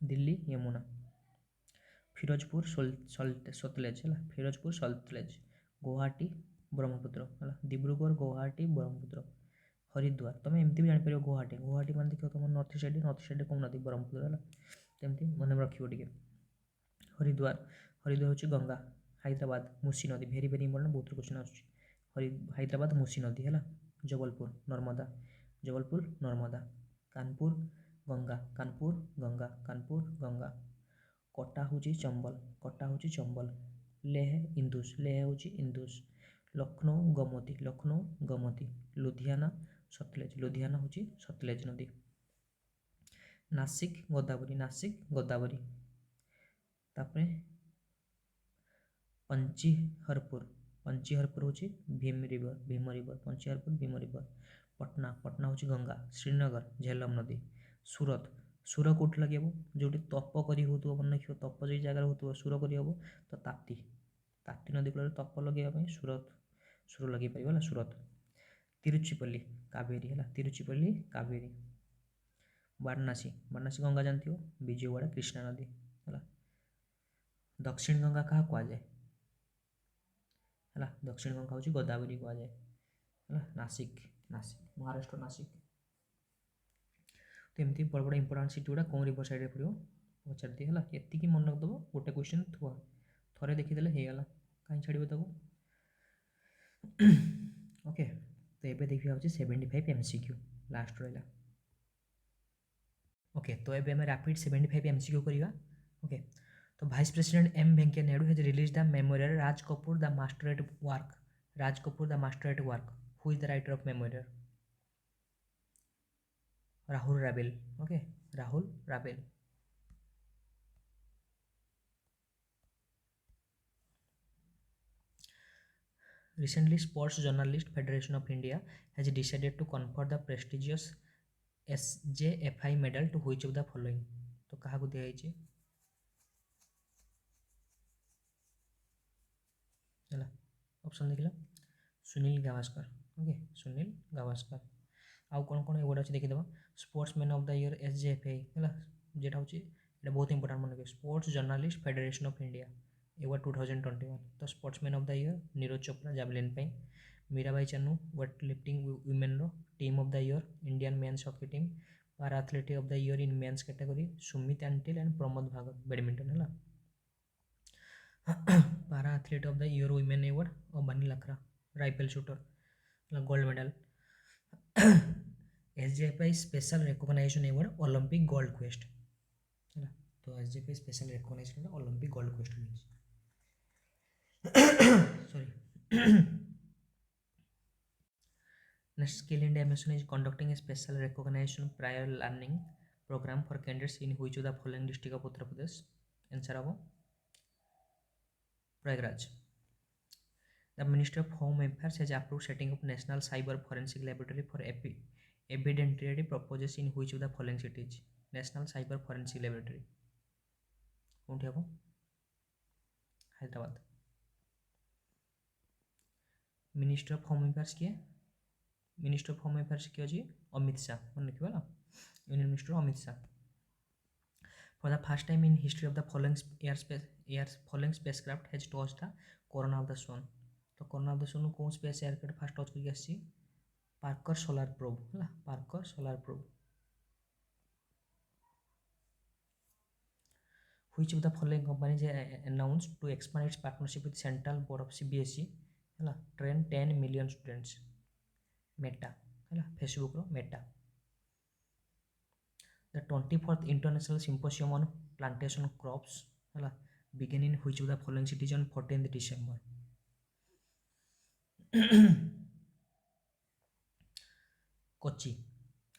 दिल्ली यमुना। फिरोजपुर सतलेज है फिरोजपुर सतलेज। गुवाहाटी ब्रह्मपुत्र है डिब्रूगढ़ गुवाहाटी ब्रह्मपुत्र। हरिद्वार तुम एमती भी जापर गुवाहाटी मान देखो तुम नॉर्थ साइड कौन नदी ब्रह्मपुत्र है तमती मन रखियो टे। हरिद्वार हूँ गंगा। हैदराबाद मूसी नदी भेरी भेरी इंपोर्टेंट बहुत क्वेश्चन आसुची हैदराबाद मूसी नदी है। जबलपुर नर्मदा। कानपुर गंगा। कोटा हूँ चंबल। लेह इंदुस। लखनऊ गोमती। लुधियाना हूँ सतलेज नदी। नासिक गोदावरी। तापरे पंचीहरपुर हूँ भीम रिवर पंचीहरपुर भीम रिवर। पटना हूँ गंगा। श्रीनगर झेलम नदी। सूरत कौट लगे जो तप करी हो मन रखियो तप जो जगह हो सुर करी हम तो ताप्ती नदी कूल तप लगे सुर लगे पार सूरत। तिरुचिपल्ली कावेरी। वाराणसी गंगा जानती हो विजयवाड़ा कृष्णा नदी है। दक्षिण गंगा क्या कहुए है दक्षिण गंगा हूँ गोदावरी कहुए है। नासिक महाराष्ट्र नासिक। तो एमती बड़ बड़ इंपोर्टेंट सिटी गुड़ा कौन रिवर साइड पड़ो पचार दिए है ये मन रखिदेव गोटे क्वेश्चन थुआ थे देखीदे होगा कहीं छाड़ब ताको। ओके तो ये देखिए 75 MCQ लास्ट रहा। ओके तो ये रैपिड 75 MCQ करवा। ओके तो vice president M Venkaiah Naidu has release the memorial Raj Kapoor the master at work who is the writer of memorial. Rahul Rawail. Okay Rahul Rawail. Recently, Sports Journalist Federation of India has decided to confer the prestigious SJFI medal to which of the following? तो कहा को दिया है चला option देखिला Sunil Gavaskar. Okay Sunil Gavaskar. आउ कौन कौन एवार्ड अच्छे देखीदेव sportsman of the year SJFI है जेटा हूँ बहुत इंपोर्टेंट मन रखिए sports journalist federation of India award 2021। तो sportsman of the year Neeraj Chopra javelin पे। Mirabai Chanu weight lifting women team of the year Indian men's hockey team. Para athletic of the year in men's category Sumit Antil and Pramod Bhagwat badminton है। Para athlete of the year women award Avani Lekhara rifle shooter gold medal. SJFI special recognition award Olympic gold quest है। तो SJFI special recognition Olympic gold quest मिली sorry. Next, Skill India Mission is conducting a special recognition prior learning program for candidates in which of the following district of Uttar Pradesh? Answer of Prayagraj. The Ministry of Home Affairs has approved setting up National Cyber Forensic Laboratory for evidentiary purposes in which of the following cities? National Cyber Forensic Laboratory. कौन हम Hyderabad. Minister of home affairs किए minister of home affairs किए अच्छे अमित शाह मन रखिए ना union minister Amit Shah. For the first time in history of the following spacecraft has touch the corona of the sun. तो corona of the सन कौन स्पेस एयरक्राफ्ट फास्ट टच करके आसी पार्कर सोलार प्रोब है Parker solar probe. which of the following companies announced to expand its partnership with Central Board of CBSE ହେଲା train 10 million students Meta ହେଲା Facebook ର Meta the 24th International Symposium on Plantation Crops ହେଲା begin in which of the following cities on 14th December Kochi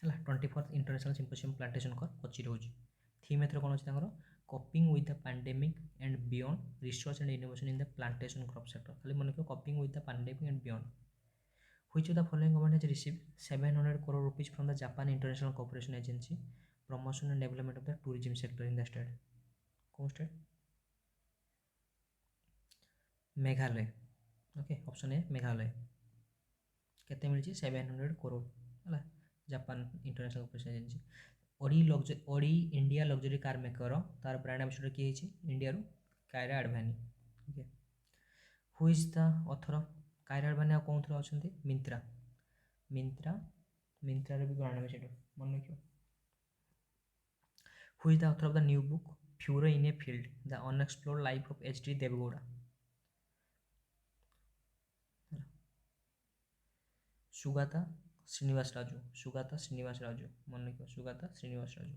ହେଲା 24th International Symposium Plantation Crop Kochi ରହୁଛି theme एथर कौन अच्छी coping with the pandemic and beyond research and innovation in the plantation crop sector खाली मन रखो coping with the pandemic and beyond which of the following government has received 700 crore rupees from the Japan international cooperation agency promotion and development of the tourism sector in the state कौन state Meghalaya okay option A Meghalaya केते मिलछि 700 crore हला Japan international cooperation agency OD India luxury car maker तार brand ambassador किए India रू Kiara Advani okay who is the author of Kiara Advani कौन थोड़ा अच्छा मिंत्रा मिंत्रा मिंत्रा भी ब्रांड एम्बेसडर मन रखियो who is the author of the new book furrows in a field the unexplored life of H D Devegowda Sugata Srinivas Raju मन रखियो Sugata Srinivas Raju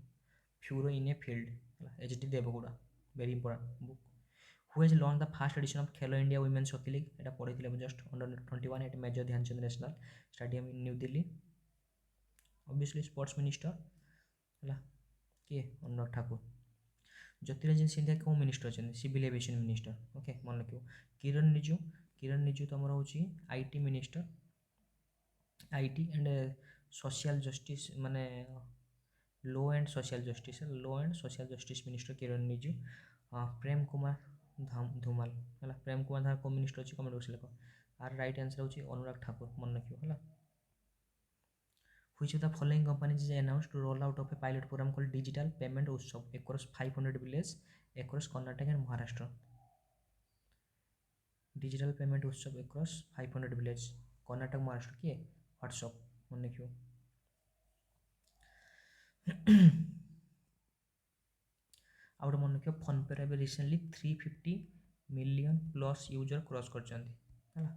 furrows in a field H D Devegowda very important book who has launch the first edition of Khelo India women's hockey league एटा पढ़ी just under 21 at major Dhyanchand national stadium in New Delhi obviously sports minister है किए अनुराग ठाकुर ज्योतिरादित्य सिंधिया कौ minister अच्छा civil aviation minister okay मन रखियो किरण रिजिजू तुम हूँ IT minister IT and social justice माने law and social justice minister Kiren Rijiju Prem Kumar Dhumal है प्रेम कुमार धार को मिनिस्टर अच्छी कमेंट बॉक्स लिख आर राइट आंसर होची अनुराग ठाकुर मन रखियो है which of the following companies is announced to roll out of a pilot program called digital payment Utsav across 500 village across Karnataka and Maharashtra digital payment Utsav across 500 village Karnataka Maharashtra किए व्हाट्सअप मन रखियो आउट मन रखियो फोन पे रे recently 350 million plus user cross करछंती हैला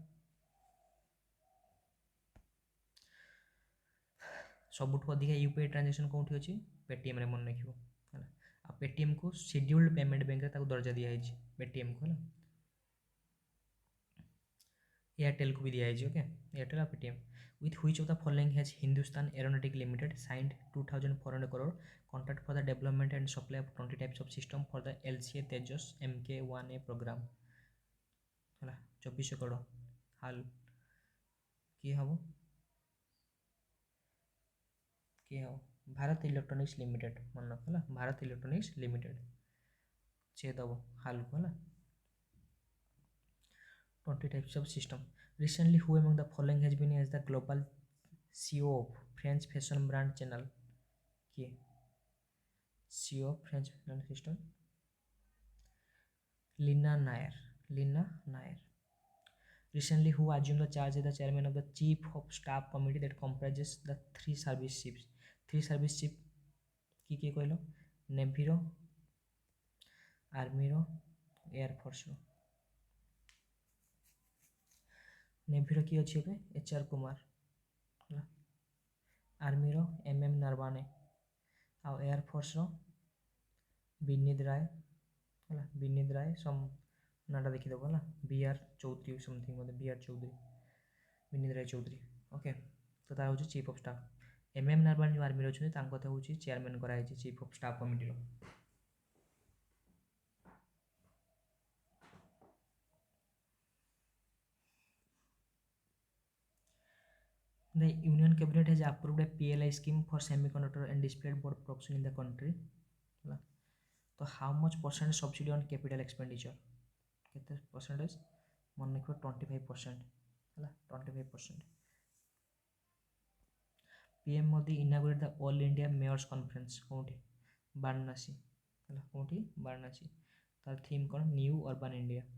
सबुठ अधिक यूपीआई ट्रांजेक्शन कौटी अच्छी पेटीएम रे मन रखियो हैला आ पेटीएम को शेड्यूल्ड पेमेंट बैंक रे ताको दर्जा दिया है पेटीएम को हैला एयरटेल को भी दिया है ओके एयरटेल और Paytm with which of the following has Hindustan Aeronautic Limited signed 2,400 crore contract for the development and supply of 20 types of system for the LCA Tejas MK1A program है 24 करोड़ हाल किए हम Bharat electronics limited मन रख है Bharat electronics limited से दब हाल को है 20 types of system. Recently, who among the following has been as the global CEO of French fashion brand Chanel? किए CEO of French fashion system Lina Nair. Recently, who assumed the charge as the chairman of the chief of staff committee that comprises the three service chiefs? Three service chief की कहलो navy रो army रो air force रो navy रो की अच्छी है HR Kumar है आर्मी रो MM नरवाने आ एयर फोर्स रो विनीत राय सम नाटा देखीदेव है BR चौधरी समथिंग मतलब BR चौधरी विनीत राय चौधरी ओके तो तार हूँ chief of staff MM Naravane जो आर्मी अच्छा हूँ चेयरमैन कराई चीफ ऑफ स्टाफ कमिटी रो The Union Cabinet has approved a PLI scheme for semiconductor and display board production in the country. So how much percent subsidy on capital expenditure? केते percentage? मन रखो 25%. 25%. PM Modi inaugurated the All India Mayors Conference. कौटी? Varanasi. कौटी? Varanasi. तार theme कौन? New Urban India.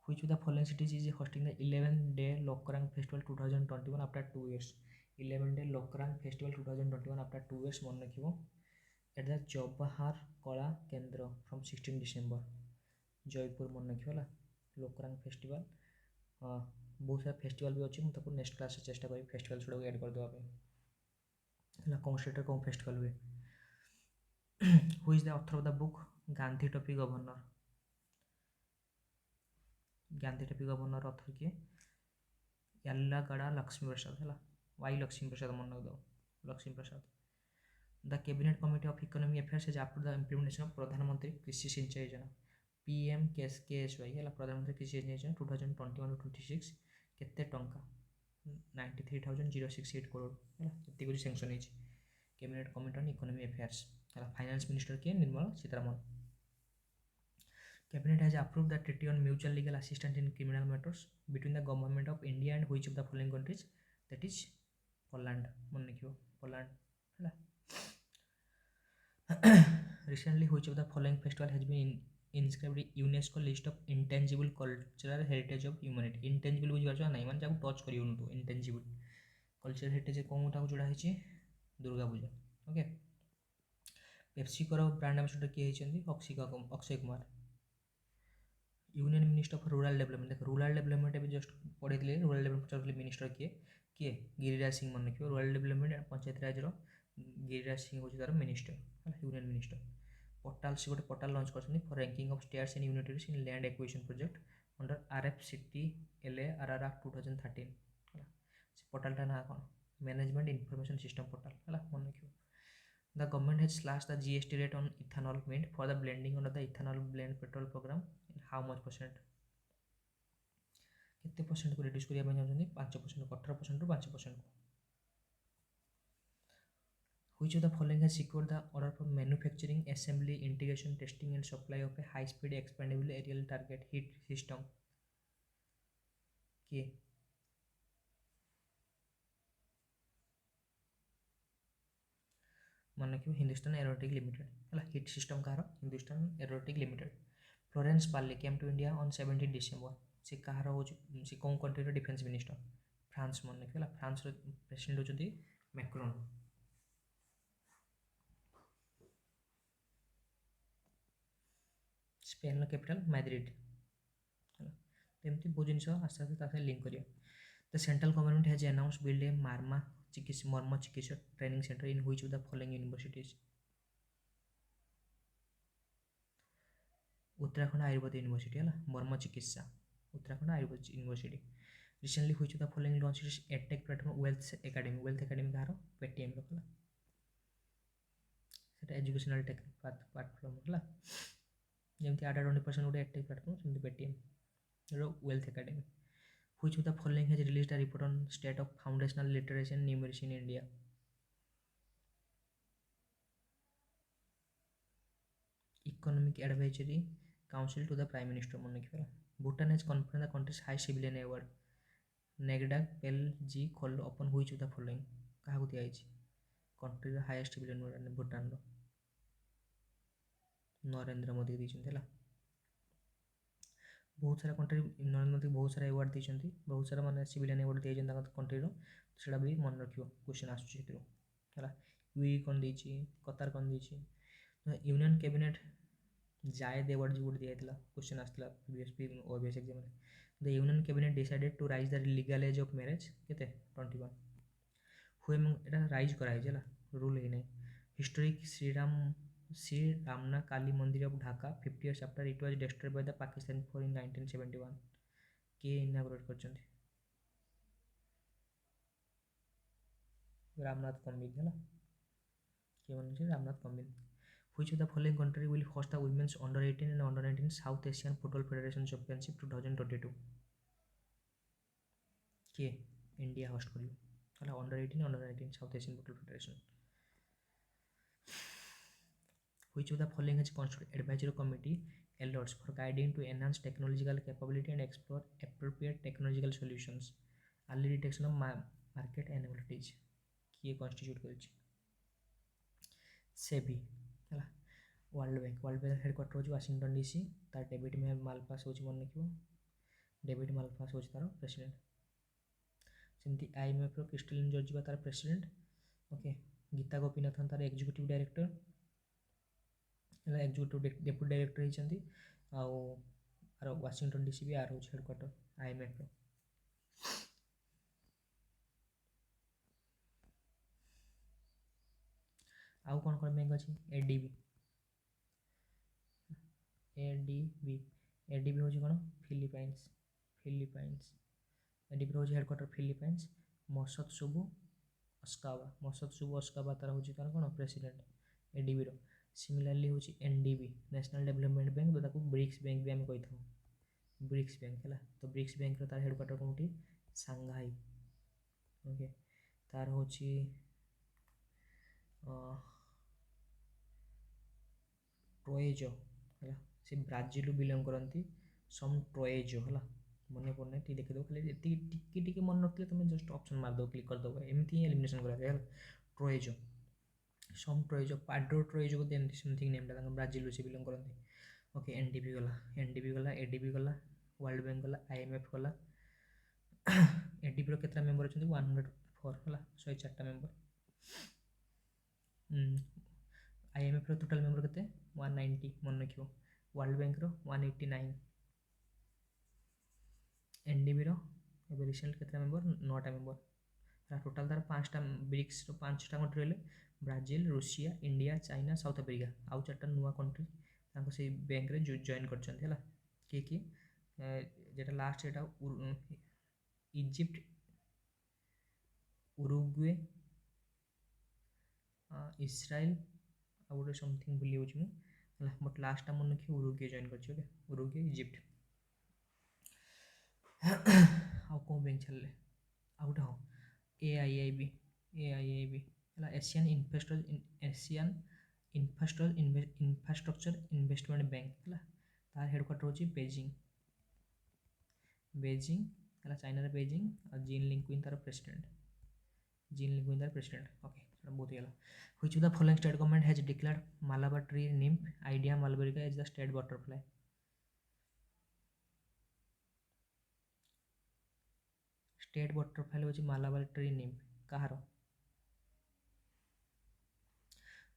Which of the following cities is hosting the 11-day Lokrang Festival 2021 after 2 years? 11-day Lokrang Festival 2021 after 2 years मन रखियो at the Jawahar कला केन्द्र from 16 December Jaipur मन रखिए लोकरांग festival बहुत सारा फेस्टिवल भी अच्छी मुझे नेक्स्ट क्लास चेष्टा करी फेस्टिवल गुड़ा एड करदेवाई कौन स्टेट कौन फेस्टिवल हुए who is the author of the book Gandhi topi governor Gandhi topi governor author किए याल्लागड़ा लक्ष्मी प्रसाद है वाई लक्ष्मी प्रसाद मन रखिद Lakshmi Prasad the cabinet committee of economic affairs is approve the implementation of Pradhan Mantri Krishi सिंचाई योजना पीएम केएसवाई है प्रधानमंत्री कृषि सिंचाई योजना 2021-26 केते टंका 93,068 करोड़ है ये कुछ सैंक्शन होती cabinet committee on economic affairs है फाइनेंस मिनिस्टर किए Nirmala Sitharaman cabinet has approved the treaty on mutual legal assistance in criminal matters between the government of India and which of the following countries that is Poland मन रखियो Poland है recently which of the following festival has been inscribed in UNESCO list of intangible cultural heritage of humanity intangible बुझी पारछ नहीं माने जाको touch करियो न तो intangible cultural heritage कोनटा को जोड़ा हेछि दुर्गा पूजा ओके पेप्सी कर ब्रांड एम्बेसडर किए हेछन्ती Akshay Kumar union minister for rural development देख रूरल डेवलपमेंट भी जस्ट पढ़ी रूरल डेवलपमेंट पचार मिनिस्टर किए किए गिरिराज सिंह मन रखियो rural development and panchayat Raj Giriraj Singh हूँ तार मिनिस्टर यूनियन मिनिस्टर पोर्टाल से गोटे पोर्टाल लॉन्च कर for ranking of states and unitaries in land acquisition project under RFCT LA RRR 2013 से पोर्टालटा ना कौन मैनेजमेंट इनफॉरमेशन सिस्टम पोर्टाल है मन रखियो The government has slashed the GST rate on ethanol made for the blending under the ethanol blend petrol program in how much percent कितने percent को reduce करने चाहते 5% को 18% ରୁ 5% को which of the following has secured the order for manufacturing assembly integration testing and supply of a high speed expandable aerial target heat system किए मन रखियो हिंदुस्तान एरोनॉटिक लिमिटेड है हिट सिस्टम कहार Hindustan aeronautic limited Florence Parly came to India on 17 December से कहार हो से कौन कंट्री डिफेन्स मिनिस्टर फ्रांस मन रखियो फ्रांस प्रेसिडेंट होचंती मैक्रोन स्पेन कैपिटल मैड्रिड एमती बहुत जिन आस्ते आस्ते लिंक करिया the central government has announce build a Marma Chikitsa training centre in which of the following universities Uttarakhand Ayurveda university है Marma Chikitsa Uttarakhand Ayurveda university recently which of the following launch edtech platform wealth academy कहार Paytm रखला सेटा एजुकेशनल टेक प्लेटफॉर्म है जमी आडा 20% गोटे edtech platform सेमती Paytm wealth academy which of the following has released a report on state of foundational literacy and numeracy in India economic advisory council to the prime minister मन रखिए Bhutan has conferred the country's high civilian award Negdag Pelji Khol upon which of the following कहा को दिया है country highest civilian award Bhutan रो नरेंद्र मोदी दी बहुत सारा कंट्री नरेंद्र मोदी बहुत सारा अवार्ड देती बहुत सारा माने सिविलियन अवार्ड दिए कंट्री से भी मन रख क्वेश्चन आसला यूई कौन देती कतार कौन देती यूनियन कैबिनेट जायद अवार्ड जो गोटे दिया क्वेश्चन आसला OBS exam the union cabinet decided to raise the legal age of marriage केते 21 हुए एटा राइज कराई रूल ही नहीं हिस्टोरिक श्री रामना काली मंदिर of Dhaka 50 years after it was destroyed by the Pakistan for in 1971 के इनागुरेट कर रामनाथ कोविंद है के मन Ramnath Kovind which of the following country will host the women's under 18 and under 19 South Asian Football Federation Championship 2022 के India host करियो under 18 under 19 south Asian football federation which of the following has constituted advisory committee elders for guiding to enhance technological capability and explore appropriate technological solutions early detection of market anomalies किए constitute कर सेबी है world bank headquarter हो Washington DC तार David Malpass हो मन रखियो David Malpass हो तार प्रेसिडेंट सेमती IMF क्रिस्टलिन जॉर्जिवा तार प्रेसिडेंट ओके गीता गोपीनाथन तार executive director executive deputy director होती आर वाशिंगटन डीसी भी आर हो हेडक्वार्टर IMF रो। आउ कौन कौन बैंक अच्छी ADB ADB हूँ कौन फिलिपाइंस ADB हूँ हेडक्वार्टर फिलिपाइंस। मसत्सुबु अस्कावा तार हूँ तार कौन प्रेसिडेंट ADB रो। सिमिलारली हूँ NDB नेशनल डेवलपमेंट बैंक तो ताको ब्रिक्स बैंक भी आम कही था ब्रिक्स बैंक है। तो ब्रिक्स बैंक तार हेडक्वार्टर कौटी सांघाई। ओके तार हूँ ट्रोएजो है से ब्राजिल बिलंग करती सम ट्रोएजो है मन पड़ना ठीक देखिए खाली टी मन रखिए तुम जस्ट ऑप्शन मारद क्लिक करदेव एमती ही एलिमिनेशन कराए ट्रोएजो सम ट्रोएजो पाड्रो ट्रोएजो बोलते एमती समथिंग नेमटा ब्राजिल से बिलंग करती। ओके NDB गला ADB गला वर्ल्ड बैंक गला IMF गला ADB रो केतरा मेंबर अच्छा 104 है 104टा मेंबर। IMF रो टोटल मेंबर केते 190 मन रखियो। वर्ल्ड बैंक रो 189 NDB रो एबे रिसेंट केतरा मेंबर 9टा मेंबर टोटाल तार 5टा ब्रिक्स रो 5टा कंट्री रहिले Brazil Russia India China south Africa आउ 4टा नुआ कंट्री तांको से बैंक रे जॉइन करछन्ती हला कि जेटा लास्ट एटा इजिप्ट उरुग्वे इस्राएल आ गोटे समथिंग भूली जाऊँ मुझे बट लास्टा मन रखिए उरुग्वे जॉइन कर उरुग्वे इजिप्ट आउ कौन बैंक छाड़े आउ गोटे हाँ AIIB है एशियन इंफ्रास्ट्रक्चर इन्वेस्टमेंट बैंक है तार हेडक्वार्टर हूँ बेजिंग है चाइना बेजिंग और जीन लिंक्विन तार प्रेसिडेंट ओके बहुत ही which of the following state government has declared Malabar tree nymph idea malabarica as the state butterfly. State butterfly हूँ मालाबार ट्री निम्फ कहार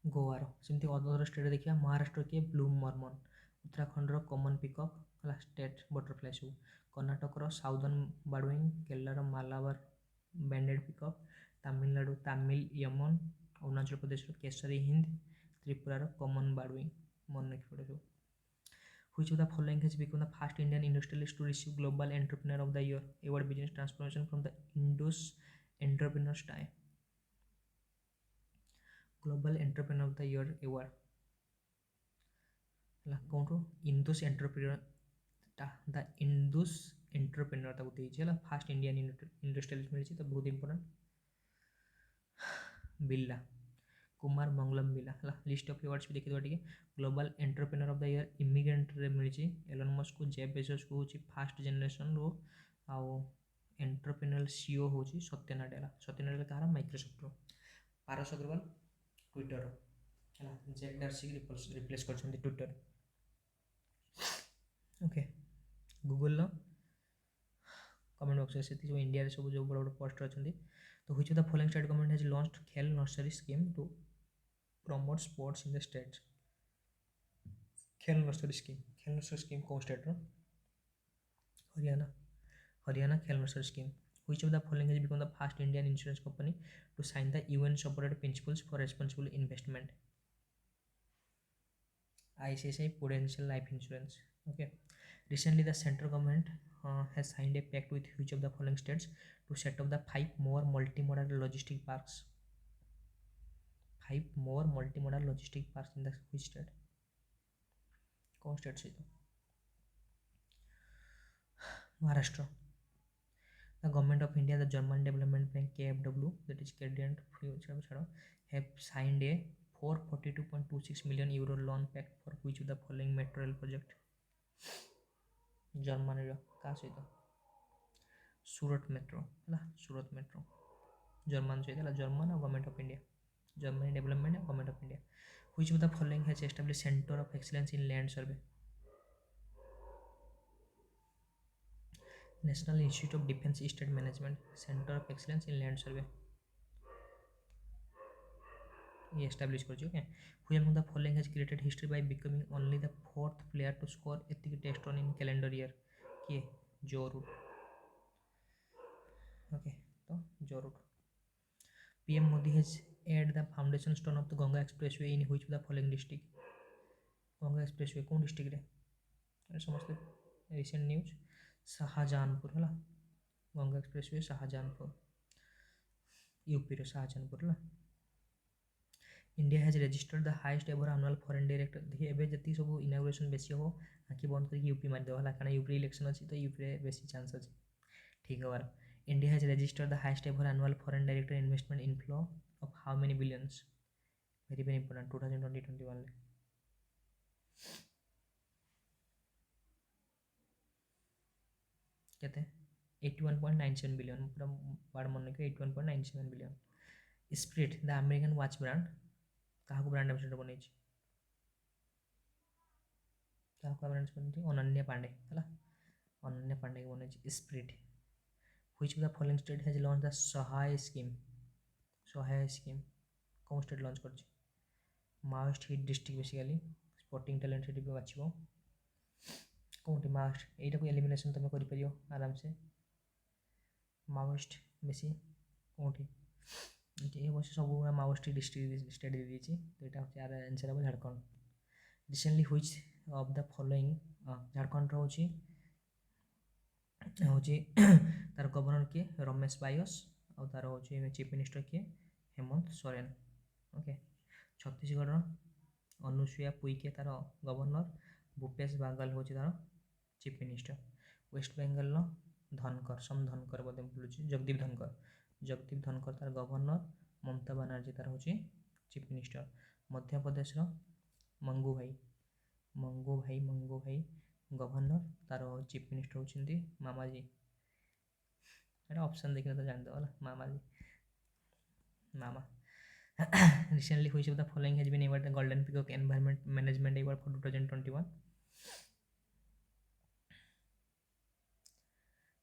गोवार सेमती अदर स्टेट देखिए महाराष्ट्र किए blue mormon Uttarakhand common peacock है स्टेट बटरफ्लाई सब कर्णाटक साउदर्न बाडुइंग केरलार Malabar banded peacock Tamil Nadu Tamil yeoman Arunachal Pradesh kaiser Hind त्रिपुरार कॉमन बाडुइंग मन रखी पड़े सब। Which of the following has become the first Indian industrialist to receive Global Entrepreneur of the Year award business transformation from the Indus Entrepreneurs Tie Global Entrepreneur of the Year award कौन Indus entrepreneur the Indus entrepreneur ताको देइछे fast Indian industrialist मिली तो बहुत important Birla Kumar Mangalam Birla है list of awards भी देखिए टे global entrepreneur of the year immigrant रे मिली Elon Musk को जेफ बेजोस को हूँ फास्ट जनरेशन रो आउ एंटरप्रेन्योर CEO हूँ सत्य नाडेला कहार माइक्रोसॉफ्ट रो पारस अग्रवाल ट्विटर है जैक डार्सी रिप्लेस कर Twitter. Okay Google comment box से जो इंडिया सब जो बड़ बड़ पोस्टर अच्छा तो which of the following state government has launched Khel nursery scheme to promote sports in the state. Khel nursery scheme कौन स्टेट रो Haryana Khel nursery scheme. Which of the following has become the first Indian insurance company to sign the UN supported principles for responsible investment. ICICI Prudential Life Insurance. Okay. Recently, the central government has signed a pact with which of the following states to set up the 5 more multimodal logistic parks. 5 more multimodal logistic parks in the which state? कौन state से Maharashtra. The government of India, the German Development Bank KfW, that is Credit Future, have signed a 442.26 million euro loan pact for which of the following metro rail project? Germany क्या सहित सूरत metro है सूरत metro German सहित है German और government of India Germany development government of India. Which of the following has established centre of excellence in land survey? National institute of defence state management centre of excellence in land survey. ये establish कर okay who among the following has created history by becoming only the fourth player to score एतिक test run in calendar year किए Joe Root okay तो Joe Root PM Modi has added the foundation stone of the Ganga Expressway in which of the following district? Ganga Expressway कौन district रे समझते recent news Shahjahanpur है Ganga expressway Shahjahanpur UP रे शाहजहानपुर है India has registered the highest ever annual foreign direct देखिए एबे जति सब इनागुरेशन बेसी हो आखि बंद करके यूपी मार देवा कारण यूपी इलेक्शन अच्छी तो यूपी रे बेसी चांस अच्छे ठीक है बार India has registered the highest ever annual foreign direct investment inflow of how many billions very very important 2020-21 कहते हैं 81.97 बिलियन पूरा वर्ड मन के 81.97 billion spirit the American watch brand क्या ब्रांड एम्बेसडर बन क्या ब्रांड बन अनन्या पांडे है अनन्या पांडे के बन spirit which of the following state has launch the Sahay scheme कौन स्टेट लॉन्च कर Maoist hit district basically sporting talent से बाछिब कौटी माओइस्ट यहीटा को एलिमिनेशन तुम कर आराम से माओइस्ट बेसी कौटी ये वर्ष सब माओइस्ट डिस्ट्रिक्ट स्टेट दे दी तो यहाँ हूँ यार आंसर हम Jharkhand recently which of the following Jharkhand हूँ तार गवर्नर किए रमेश बायस और तार हूँ चीफ मिनिस्टर किए हेमंत सोरेन ओके छत्तीसगढ़ अनुसुया पुईके तार गवर्नर भूपेश बागल हूँ तार चीफ मिनिस्टर वेस्ट बेंगल धनकर सम धनकर बोधे भूलुँ जगदीप धनकर तार गवर्नर ममता बानार्जी तार हूँ चीफ मिनिस्टर मध्य प्रदेश मंगू भाई गवर्नर तार चीफ मिनिस्टर होती मामाजी एटा ऑप्शन देखने तो जान दो मामाजी मामा recently which of the following has been award the golden peacock environment management award for 2021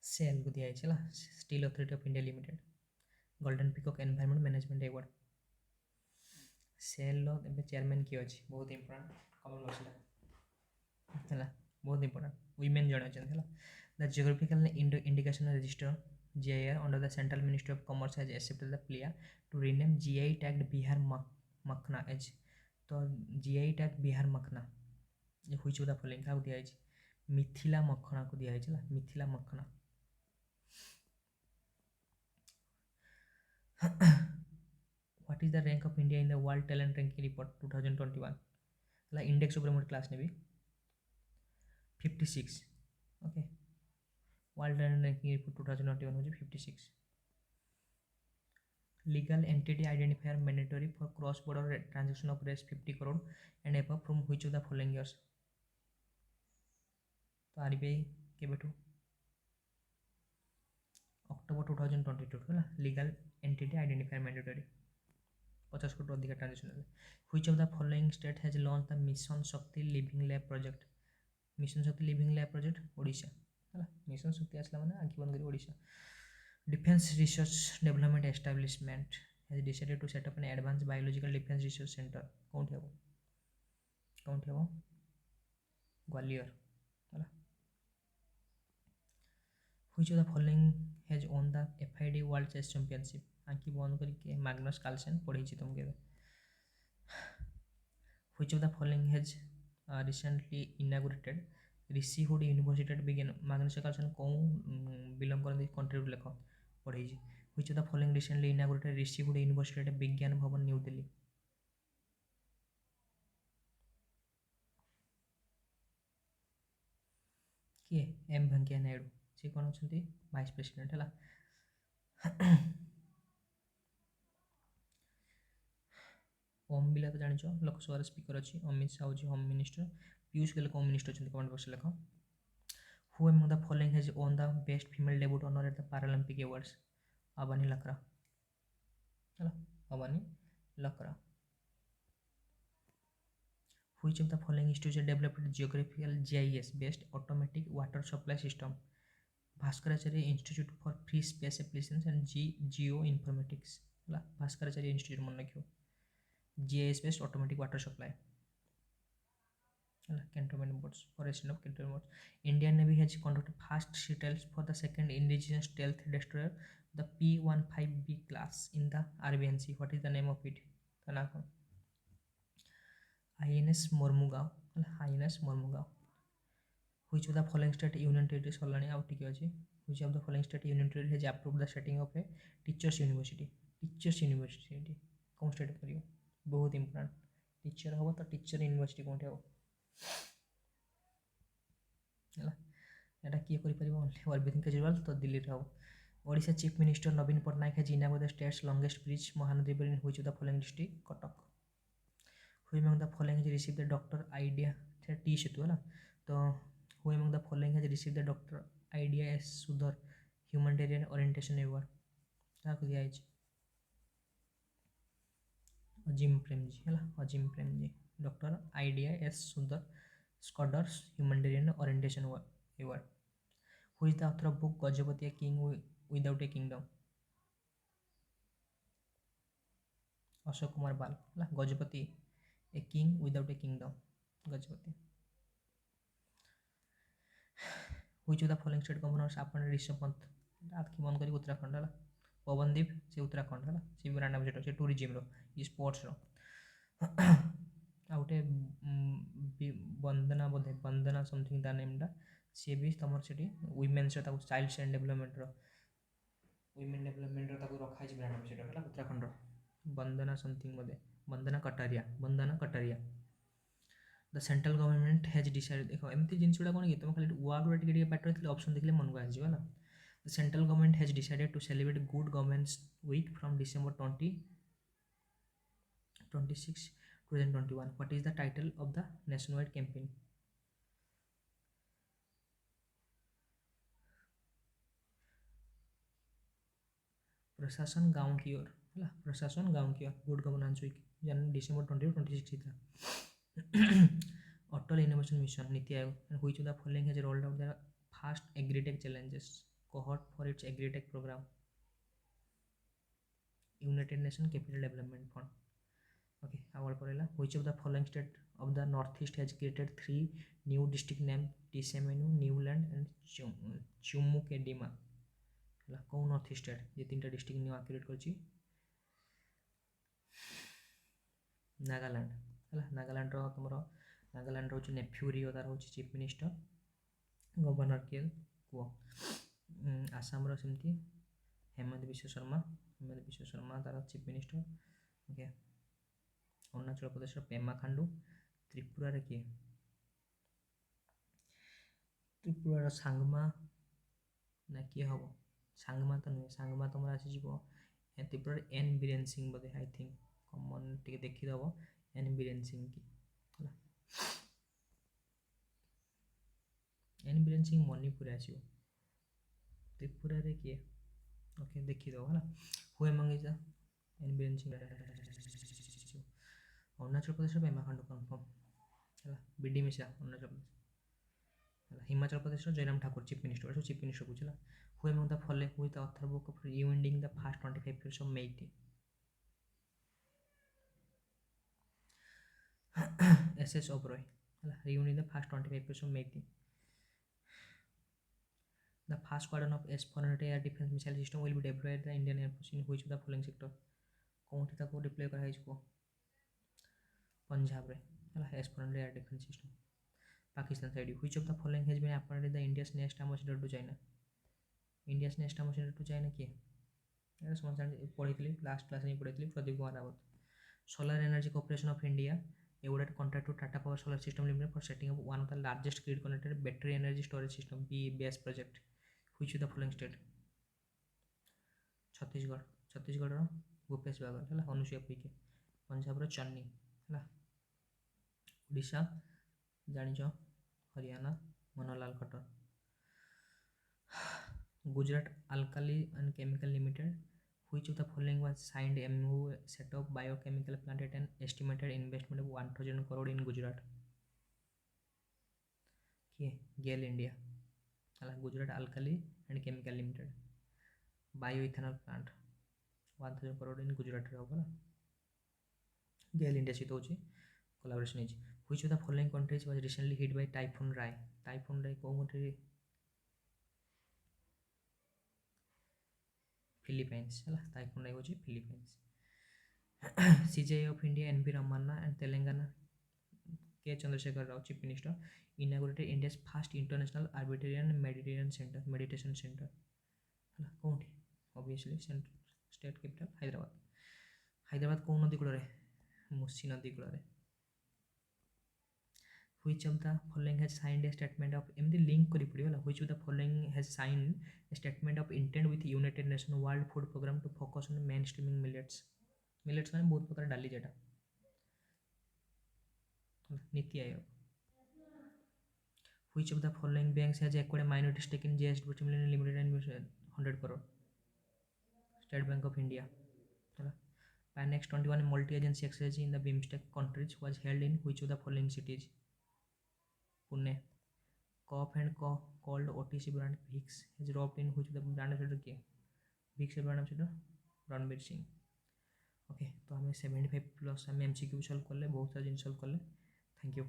SAIL को दिया है steel authority of India limited golden peacock environment management award SAIL chairman किए अच्छे बहुत इंपोर्टेंट कमेंट बॉक्स है बहुत important women जड़े अच्छा the geographical indication register GIR under the Central Ministry of Commerce has accepted the plea to rename GI tagged Bihar Makhna as तो GI tagged Bihar Makhna ये हुई चौदह following क्या दिया है मिथिला मखना को दिया है मिथिला मखना What is the rank of India in the World Talent Ranking Report 2021 like index ऊपर मोट क्लास ने भी 56 okay world talent ranking report 2021 हो 56 legal entity identifier mandatory for cross border transaction of रेस 50 crore and above from which of the following years तो RBI केबेठू October 2022 है legal entity identifier mandatory 50 crore अधिक transaction which of the following state has launch the mission Shakti living lab project mission Shakti living lab project Odisha है mission Shakti आसला मैंने आखि बंद करी Odisha defence research development establishment has decided to set up an advance biological defence research centre कौन हम ग्वालियर है which of the following has won the FID world chess championship आखि बंद करके मैग्नस कार्लसन पढ़ी तुमके which of the following has recently inaugurated Rishihood university at बिगिन Magnus Carlsen कौन बिलोंग करती कंट्री लेख पढ़े which of the following recently inaugurated Rishihood university at विज्ञान भवन न्यू दिल्ली किए M वेंकैया नायडू सी कौन अच्छा वाइस प्रेसिडेंट है ओम बिरला तो जान लोकसभा स्पीकर अच्छी अमित शाह जी होम मिनिस्टर पीयूष गोयल कौन मिनिस्टर अच्छे कमेंट बॉक्स लिख who among the following has won the best female debut honour at the Paralympic awards Avani Lekhara है Avani Lekhara which of the following institution developed geographical GIS based automatic water supply system Bhaskaracharya institute for free space applications and geo informatics है Bhaskaracharya institute मन रखियो GIS based automatic water supply. Cantonment boats, forestation of cantonment boats. Indian Navy has conducted fast sea trials for the second indigenous stealth destroyer, the P-15B class in the Arabian Sea. What is the name of it? Tanaka. INS Mormugao. INS Mormugao. Which of the following state union territories सरलानी आउ टिके अछि. Which of the following state union territory has approved the setting of a teachers university? Teachers university कौन state करियो? बहुत important. Teacher हबो तो teacher university कोनटे हबो ହେଲା. এটা କିଏ କରିପାରିବ? ଓନ୍ଲି ଅରବିନ୍ଦ କେଜରିୱାଲ. ତ ଦିଲ୍ଲୀରେ ହବ. ଓଡ଼ିଶା ଚିଫ୍ ମିନିଷ୍ଟର ନବୀନ Patnaik has inaugurated the state's longest bridge Mahanadi bridge in which of the following district? Cuttack. who among the following has received the Dr. Idea टी सेतु ହେଲା. ତ who among the following has received the Dr. Idea S. Sudhar humanitarian orientation award? କାହାକୁ ଦିଆଯାଇଛି? अजीम प्रेमजी है. Azim Premji. Doctor Ida S सुंदर Scudder's humanitarian orientation award. Who is the author of book Gajapati a king without a kingdom? Ashok Kumar Bal है. Gajapati a king without a kingdom. Gajapati. Which of the following state governors appointed Rishabh Pant? आखि बंद करी उत्तराखंड है. पवनदीप से उत्तराखंड है. सी भी रैंडम सेट से टूरिज्म रो स्पोर्ट्स रो. आ गोटे वंदना बोधे वंदना समथिंग ता नेमटा सी भी तुम से women's child and development women development रखाई रैंडम सेट है उत्तराखंड. वंदना समथिंग बोधे Vandana Kataria. Vandana Kataria. The central government has decided. देखो एमती जिन गुड़ा कौन कि तुम खाली वर्ड गुड़ा टिके पाठ रखिले ऑप्शन देखिले मन को आसीबा ना. The central government has decided to celebrate good governance week from December 26 2021. What is the title of the nationwide campaign? प्रशासन गांव की ओर है. प्रशासन गांव की ओर गुड गवर्नेंस वीक जन डिसेंबर 2026 था. अटल innovation mission NITI Aayog. Which of the following has rolled out the first agritech challenges cohort for its agritech program? United Nations Capital Development Fund. Okay, our parela. Which of the following state of the northeast has created 3 new district named Tisemenu, Newland and Chumukedima? कौन north east state ये तीन district new create करछि? नागालैंड है. नागालैंड रो तुमर नागालैंड रो नेफ्यूरी तार हो chief minister. Governor किए कुह. आसाम रो सेमती हेमंत बिश्व शर्मा. हेमंत बिश्व शर्मा तार chief minister. Okay. Arunachal Pradesh Pema Khandu. Tripura रे किए? त्रिपुरा सांगमा ना किए हम? सांगमा तो नुहे. सांगमा तुम आसीज Tripura N Biren Singh Bodhe I think कमन टे देखीदेव एन बीरेन सिंह की है. एन बीरेन सिंह मणिपुर आसो. त्रिपुरा रे किए? ओके देखीदेव है. हुए मंगी एन बीरेन सिंह. अरुणाचल प्रदेश पेमा खांडू कन्फर्म है. BD Mishra Arunachal Pradesh. Himachal Pradesh Jairam Thakur chief minister. Chief minister पूछला. Who among the following who is the author book of rewinding the first 25 years of Meitei? S Oberoi है. Rewinding the first 25 years of Meitei. The first squadron of S-400 air defense missile system will be deployed at the Indian Air Force in which of the following sector? कौन ताको deploy करा हिजको? पंजाब रे है. S-400 air defense system. Pakistan side. Which of the following has been appointed the India's next ambassador to China? India's next ambassador to China किए? ये समझ पढ़ी last class में पढ़ी Pradeep Kumar Rawat. Solar Energy Corporation of India awarded contract to Tata Power Solar System Limited for setting up one of the largest grid connected battery energy storage system BESS project. Which of the following state? Chhattisgarh. Chhattisgarh Bhupesh बागल है. अनुसुया उइके. पंजाब चन्नी है. Odisha जानिच Haryana Manoharlal Khattar. Gujarat Alkali and Chemical Limited. Which of the following was signed MOU set up biochemical plant at an estimated investment of 1000 crore in Gujarat? किए? गेल India है. Gujarat Alkali and Chemical Limited bioethanol plant 1000 crore in Gujarat रे होगा. गेल India सहित होची collaboration होची which of the following countries was recently hit by typhoon Rai को country Philippines है typhoon Rai होची Philippines CJ of India N V Ramana and Telangana K Chandrashekar Rao chief minister inaugurated India's first international arbitration meditation centre है कौटी obviously state capital Hyderabad कौ नदी कूल मुसी नदी कूल which of the following has signed a statement of एमती link करी पड़ियो which of the following has signed a statement of intent with United Nations World Food Program to focus on mainstreaming millets माने बहुत प्रकार डाली जेटा NITI Aayog which of the following banks has acquired a minority stake in JSW Limited and 100 crore State Bank of India Panex 21 multi-agency exercise in the BIMSTEC countries was held in which of the following cities Pune cough and cold OTC brand Vicks has dropped in which of the brand ambassador किए Vicks brand ambassador Ranbir Singh okay तो हमें 75 plus आम MCQ solve कले बहुत सारा जिन solve कले thank you